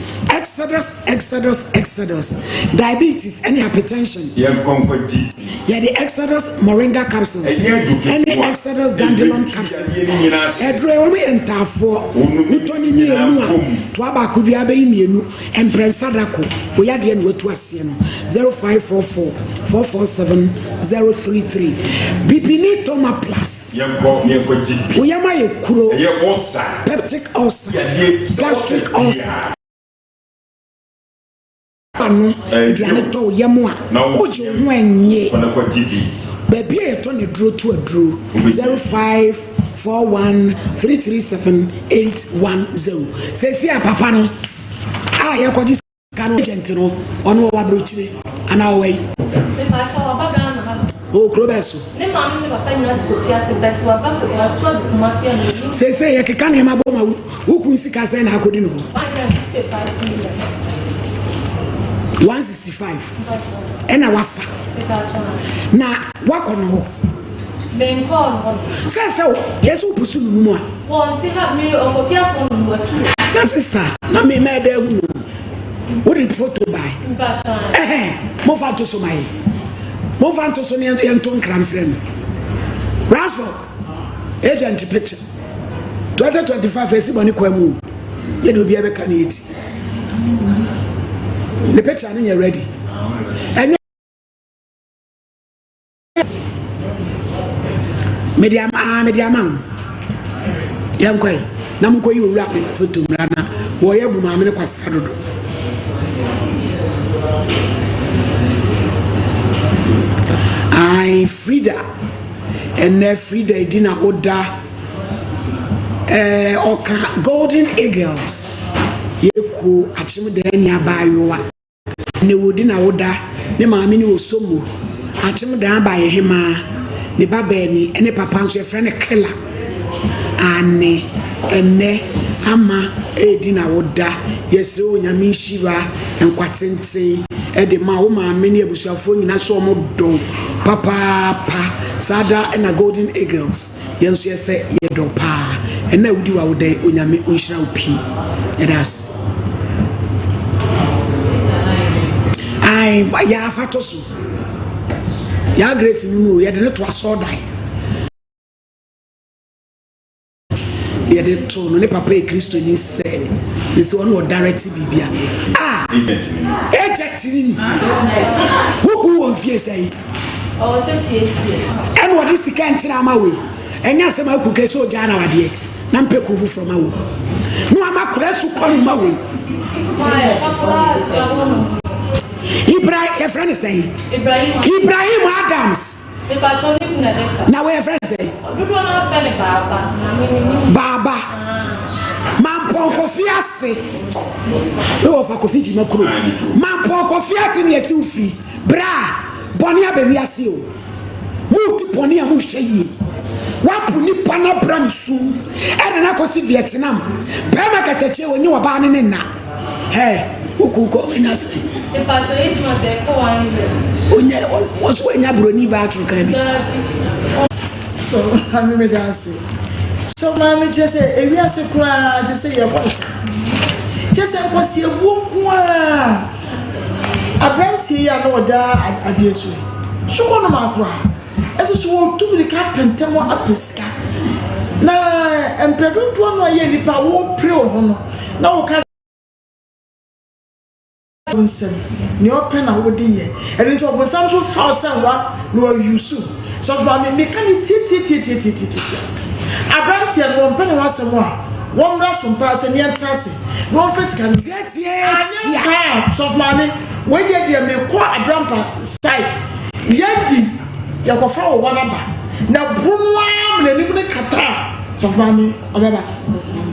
Exodus diabetes and hypertension yeah the Exodus moringa capsules and the Exodus dandelion capsules edre wo me entafo utoni ni enu a to abako bia be mienu emprensadako wo yade no watu ase no 0544-447-033 bipini toma plus wo yama ye kuro peptic ulcer gastric ulcer anu duane to yemu a oje ho anye baby e to ne duro to aduro 0541-337-810 sesi a papa no a ye kwaji kanu agent no ono wa brochire ana we o krobeso ne ma me papa nyina to fiase bet wa ba ko wa to kumasi an sesi ye keka ne ma bo ma ukun sika se na akodi no 165 ena wafa na wako no benko no sasa yesu pusu no mu a won ti have me o fiase no mu atu na sister na me da hu no what did photo buy mo fa to so mai mo fa to so ne ento nkran frem Rasford agent picture 2025 esi boni kwa mu ye do bia be ka na eti the picture is ready. And medium young quay. Namuko you wrap it for to Rana, wherever Mamma Quasado. I Frida and Frida dinner order golden eagles. Yeku achim de nya bayowa ne wodi na woda ne maami ne osomo achim de abaye hema ne baba ni ene papa nso efre ne kela ane ene ama edi na woda yese onyame nhira enkwatenten the Mahoma many abusuafo nyina so mo do papa sada and a golden eagles yenso yese ye do pa and na wudi wa wode onyame onhira opi and us ai ya fato so ya grace mu ye de to aso dai ye de to no ne papa e Kristo ni se this one will direct bibia eject ni who won fie say 38 years and what is the kind na ma we enya se ma ku ke so ja na wade na mpeku fu from awo no amakura su kwanu ma we Ibrahim your friend is saying Ibrahim Adams now where your friend say Baba Mampo Kofiase no of Kofi Makro Mampo Kofiase ni esi ufi bra Bonia baby asio Muti ponia mu hyeyi wapu ni pana bra su e na kosi Vietnam pema kateche wonye oba ne na ukuko ina se e pato e tuma de ko wan onye woso enya broni ba Africa bi so ami me dance so mama chese ewi ase kura chese ye kwasa chese kwasi ebu ko a apprenti ya no da abiesu suko no makura eso so wo tumi ka pentemo apeska na empedu to no ye lipa wo pre ho no na wo ka ni open na wo dey and it was some so false and what no use so for me can it apprenti ya no pen wasem a one bra Sompa se ni entrance one face can yes so for me we dey me ko abrampa side yedi ya ko fa wo na ba na brunwa na nim ne kata so for me obeba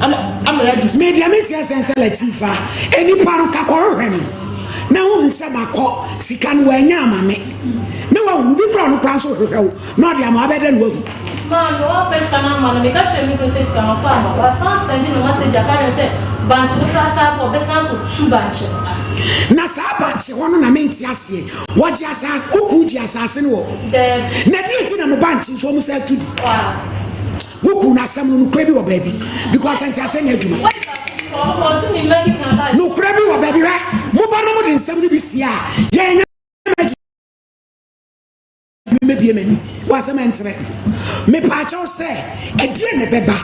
ama ya dis media media sense latifa eni paro kakoro hwenu na won se makọ sika no anya amame na wa hu bi kra no kra so hwehwe no de ama abede no ahu man no first kana man me ka hwe mi process kana fa ma wa san send no message aka say banch no kra sa ko be san ko tu banch na sa banch hono na menti ase wo ji asase kuku ji asase no na di eti na mo banch so mo say tudi kuku na sam no kra bi wo baby because anti ase na adwuma no krabi wa baby ra mo ba no mo de nsam ni bisia ye nya me bie mani wa sama entre me pa cha se e die ne beba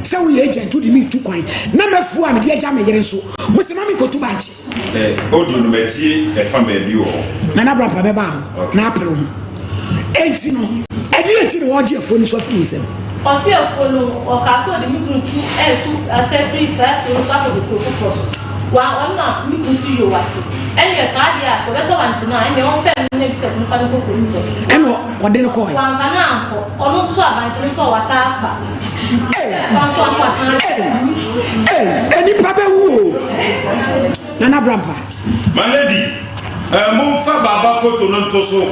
se wo ye agent di me tu kwan na mafu a me de agya me yere so mo se ma me kotu banchi odi no metie e fa baby wo na bra pa beba na apro enti no e die enti no wo je fo ni so fi nsem o se follow o ka so de micro tu ase free sa to so for the purpose wa ona mi kusi yo wati ene ya sa dia so beto wanchi na ene on fe ne because no fa no ko ni so eno ode no ko wa fa na anko ono so abanchi so wa sa afa wa so afa sa eni papa wu nana brampa my lady mo fa baba photo no to so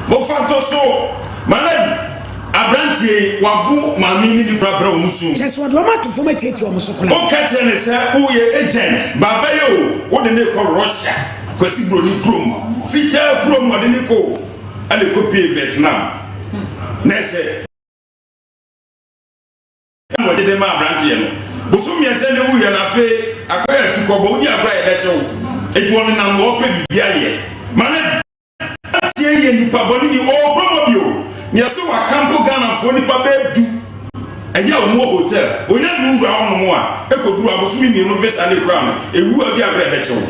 mo fa to so my lady abrantie wabu mami ni brabra musu just what do ma to for metete o musokola o ka tire ne se wo ye agent baba yo wo de ne ko Russia kwasi broni krom fita krom wo de ne ko ale ko pie Vietnam na se mo de ma abrantie no busu mi ese ne wo ye na fe akoya tukobo odi abra ye bechewo etu won na wo pe bibia ye mane tie ye ni paboni ni o promobio ni aso wa campo Ghana fo ni pa be du eya o mo hotel onya du ngwa ono mo a ekoduru abosumi mi no visa le kra no ewu abi abra bechewo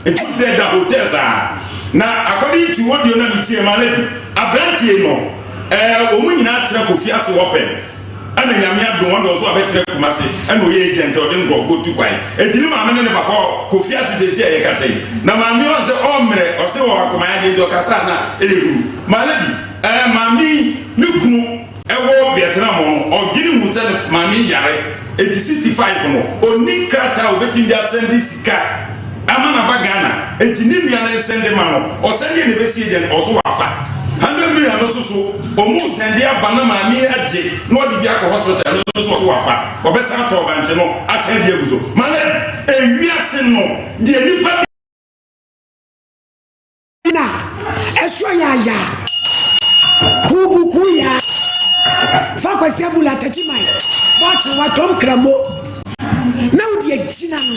etu de da hotels a na according to what you know me tie male abrantie no o mu nyina atra kofi ase wo pen ana nyame adon won do so abetre kumase ana oye agent o de ngofo tu kwan ediri ma me ne papa kofi ase sesi aye ka sei na ma mi o se o mre o se wo akoma ya de do kasa na ehu male bi mami lukunu ewo Vietnam no ogiri mu se mami yare 65 no oni krata obeti ndi assembly sika amana bagana etini nua na sende ma no o sende ne besi den o so wafa 100 million no so o mu sende abana mami aje no odi bia ko hospital no so wafa obesa to banche no asende eguso male ewiase no de nipa ya kubu ya fa kwasi abula tachimai watch watom kramo na odi agina no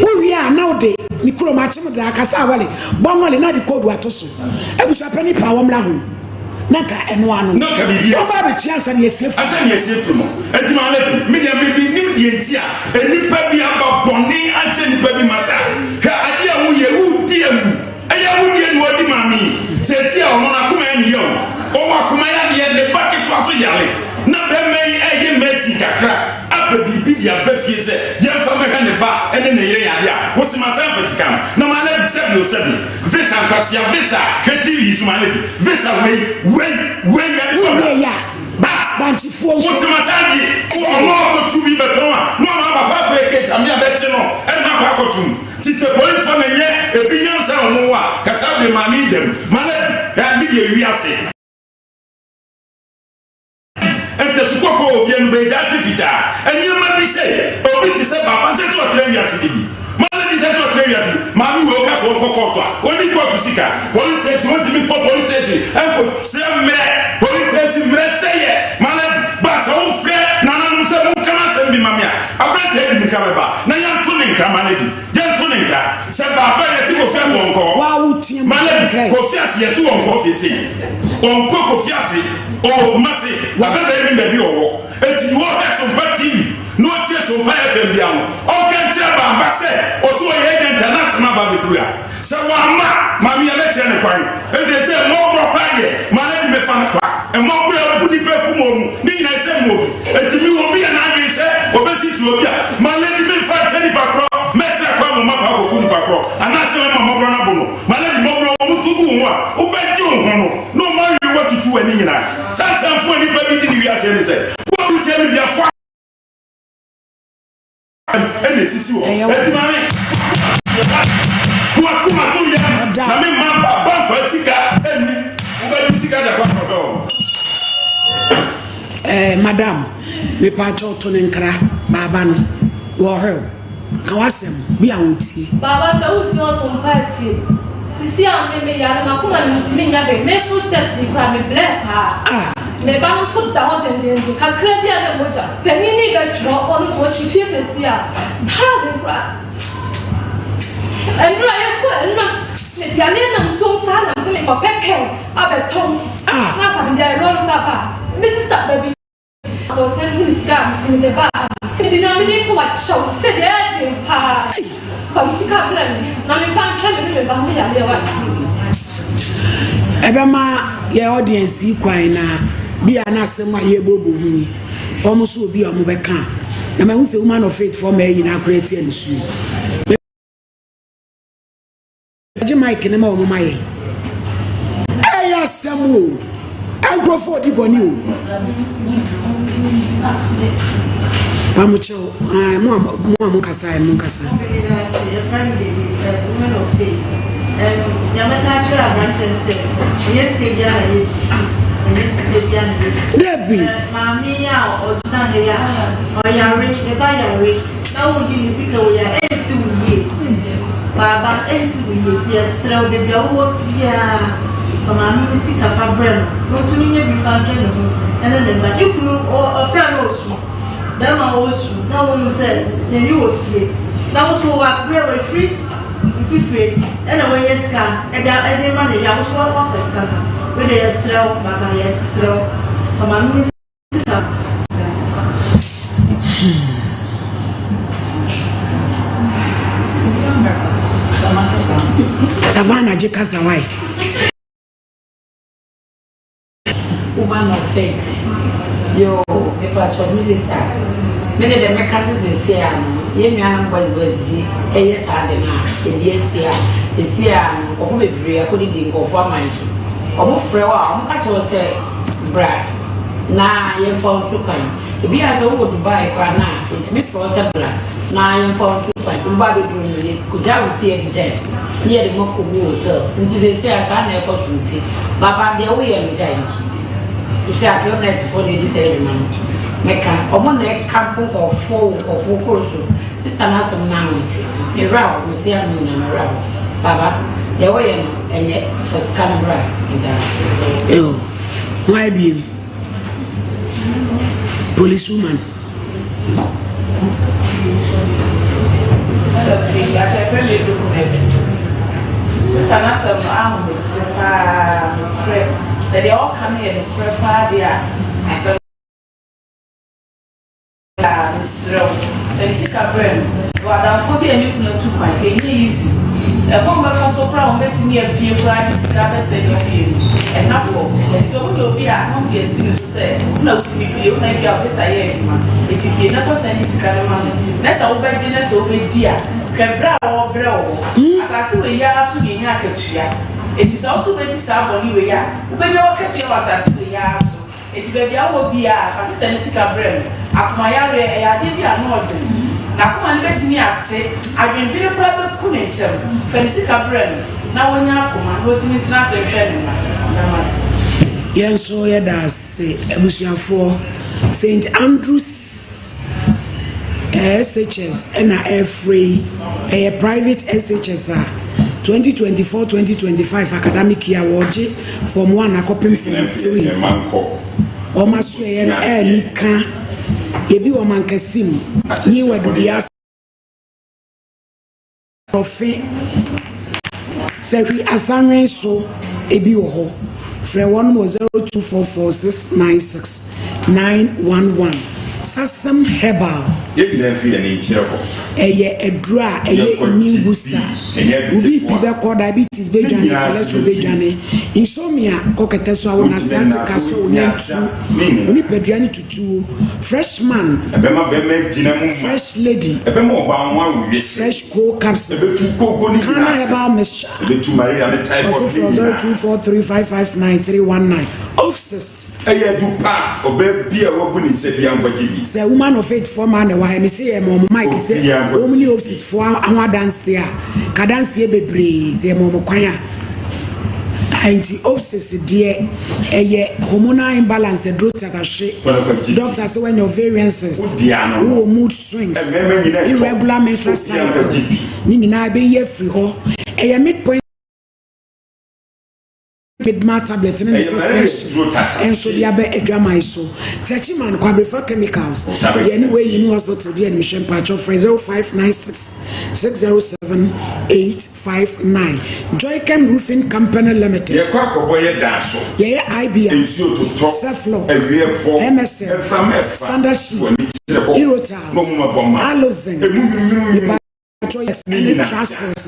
wo wi a na odi ni kuro ma chim da akasa wale bomole na di kodu atoso ebusu apani pa womla ho naka eno anu naka bibia o ba be chiansa ne yesiefu asa ne yesiefu mo enti ma le me dia me nim die ntia enipa bi aba boni asa nipa bi masa ha ade a wo ye wo di ambu aya wo die no odi mami sesi a ono na kuma eni yo o wa kuma ya de le bucket aso yale na be me eye mercy kakra aba bibi dia ba fie se yemfa me ne ba ene ne yire yade a wo si masa fasikam na ma na bi sebi visa kwasia visa ketivi su ma ne visa we ya banchi fuo wo si masa di o mo ko tu bi beton a no ma ba break it am ya beti no e na kwa kotum ti se police na nye e bi nyansa ono wa kasa de mami dem ma na ya bi de wi ase ente su koko obi en be dati vita enyi ma bi se obi ti se baba se to trend ya se bi ma na bi se to trend ya se ma mi wo ka so koko to oni ko to sika police station won ti mi ko police station en ko se mre police station mre se ye ma na ba sa o fre na na no se mo kama se bi mamia abrante e mi ka ba na ya to ne nka ma na di ya to ne nka se baba ye si ko fe so nko wa wo tie ma na ko fi ase ye si won ko fi se onko ko fi ase o mase wa bebe ni bebi owo eti wo be so pa TV no tie so pa FM bia no o kan tie ba mbase o so ye international ba bebua se wa ma mi ya be tie ne kwan eti se mo bro pa de ma na di me fa na kwa e mo bro bu di pe ku mo mu ni na se mo eti mi wo bi na agi se o be si su obi a ma na di me fa tani pa kro me tie kwa mo ma pa ko ku ni pa kro ana se ma mo bro na bo no ma na di mo bro mu tu ku ho a o be ti ho no ma what to do any na sasa fo ni baby di wi ase ni se wo bi tie bi afo ene sisi wo eti ma me kuma to ya na me ma ba fa sika eni wo ba di sika da kwa do madam me pa cho to ne nkra baba no wo he ka wasem bi a wotie baba sa uti o so mpatie sisi a me ya na kuma ni mutimi nya be me so stesi kwa me black ha me ba no so da ho tenden ka kra bia na moja peni ni ga tro ono so chi fie sisi a ha ze kwa enra ye ko enra me ya le na so sa na se me ko pepe abeton na ka bi da ro sa ba me sister baby o sentu scam ti me ba ti di na me ni ko wa chow se de pa famsika plan na me fan hwe me ba me ya le wa ebe ma ye audience kwan na bia na asem aye bobo hu omo so obi omo be kan na me hu se woman of faith for me yin accurate and su je mike ne ma omo maye ya asem o agrofo di boni o pamucho mo kasa mo kasa Debbie, Mammy, or Tanya, or Yari, the Bayari, now you think we are 8 years. Baba, 8 years, yes, so the work via Mammy, sick of a brand, not to me, you found and then, but you could a friend also. Then I also, no one said, then you were free. That was who are very free. Free, and away yes, can and I didn't money. I was one office. When they are slow, Baba, yes, slow for my minister. Savannah Jekazawai. Woman of faith. Yo, a of Mrs. Star. Many of the mechanics is here. Young boys be a yes, I did not. Yes, it's here. Of a free, I couldn't think of one man. Almost for a while, I will say, Brad. Now, you found 2 pounds. If you are so good to buy a car now, it's me for a brand. Now, you found 2 pounds. You buy it, could I see a jet near the Moko water? And she says, I never got to tea. Baba, the way I'm giant. You say, I don't like to follow this every Meka, omo na kampo of 4 crores. Sister na some now. Me raw, me tia no na raw. Baba, There were and first camera in dance. Oh, why be policewoman? They all come here and prepare their and sick a brain. What I'm for being you to my easy. A bomber for so proud getting me a peer private scatter said you feel. And not for it will be a home guessing to say, no, to be you, maybe I'll guess I am. It will be never send this kind of money. That's our bediness over dear. Cabra or bro. As I see we are to be Yakatia. It is also baby Sabon, we are. Baby, I'll catch you as I see we are. It will be our be a assistant sick a brain. At my area, I did not know. Now come and let me at it. I've been very proud of Kunatum, Felicica Bren. Now when you come and go to me, it's not a training. Yes, so yeah, that's say, for St. Andrews SHS and a free a private SHS 2024-2025 academic year award from 1 a copy from 3. Almost any can. Ebi wo mankasim ni wadudia profe sewi asanwen so ebi wo ho frɛ one mo 0244696911 sasam herbal ye na fi ani kyerɛ ho eye edura eye immune booster ubi pibe ko diabetes bejane cholesterol bejane insomnia kokete so awona sciatica so onyantu oni peduani tutu freshman fresh lady fresh co capsule kana herbal mixture 0243559319 offsist eye du pa obe a wobuni se bia ngwajibi say woman of faith for man wa me say mom Mike say omni offsist for anwa dance a ka dance e bebre say mom kwan anti offsist there eye hormonal imbalance doctor doctor say when your variances mood swings irregular menstrual cycle ni na be ye free ho eye midpoint Pidma tablet in the suspension and so the abe drama is so. Techiman Quabrifa chemicals. Anyway, you know hospital the admission patch of 0596 607 859. Joycam Roofing Company Limited. IBM Ceflo MSF Standard Sheets Erotal Alozen any transfers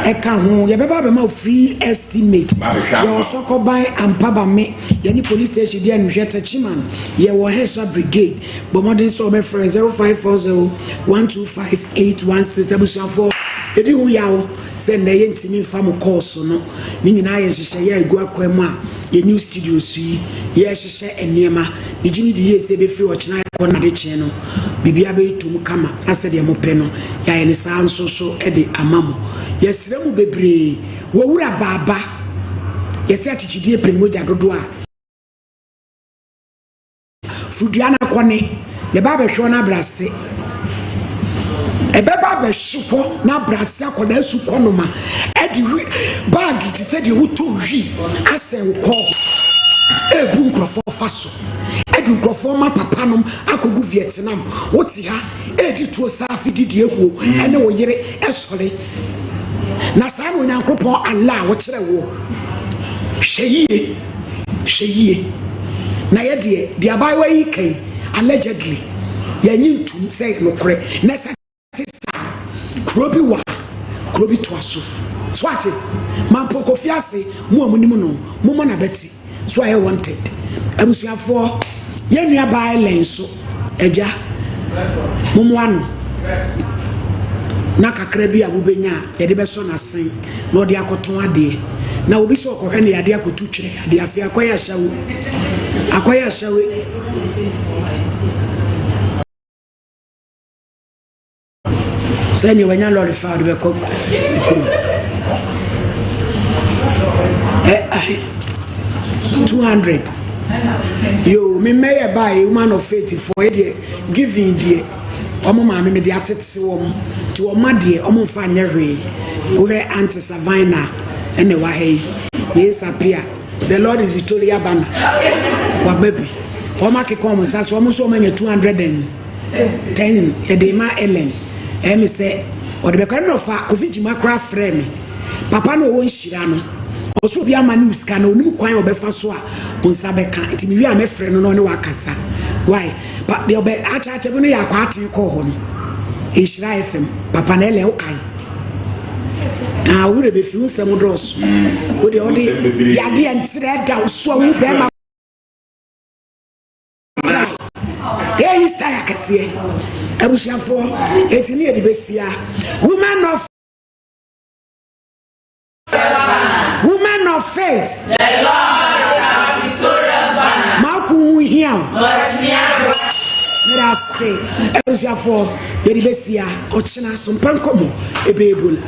eka ho ye beba be ma free estimate ye osoko ban ampaba me ye ni police station dia nhwete chiman ye wo Herbal brigade but modern so be 0540125816 abusuafo edi hu yawo se na ye ntimi fa mo course no ni nyina ye hyehyɛ ye agu akwam a ye new studio su ye hyehyɛ enema ejini di ye se be free ochina ko na de che no bibia be tum kama ase de mo pe no ya ye ne sa nso so e de amamo ye sire mu bebre wo wura baba ye se atichidie premoja dodo a fudiana kone le baba hwo na braste ebeba be hwo na braste akoda su konoma e di bag ti se de wuto hwi asenko ebu nkrofo faso edu nkrofo ma papa nom akogu Vietnam woti ha edi tuo safi didi ekuo ene wo yire esore na sa no nyankopon Allah wo kire wo hweyie na ye de abai wa yi kai allegedly ye nyintum say no kore na sa krobi to aso swati mampoko fiase mu amunimu no mu na beti so I wanted abusuafo ye nua baile so eja mumwanu na kakra bi abubenya ye de beso na sen na odi akoton ade na obi so okohwe ne ade akotu twere ade afia akoya hyawe seni wanya lori fa de ko 200 yo me may buy woman of faith for giving die omo ma me de atete wo to o ma de omo fa nya hwe Where Auntie Savannah and the Wahe. Yes, appear. The Lord is Victoria Banner. Wa baby. Omaki comes, that's almost so many 210 a day ma Ellen. Emi say, or the kind of Kofi Macra frame. Papa no one shirano. Also be a man who's can no quite obefa soa on Sabeka. It may be a friend no wakasa. Why? But the obe acha when you are quite you call him. Ishraifem, Papa Nele okay. Now would be few some dross. Would the only Yadi and thread down so with them. Here is Tayakasi. I wish you for 18 years the best year. Woman of faith. The Lord is our victorious banner. Malcolm here. Let us say, I wish you for the best year. Ochina Sompa Nkomo, a baby.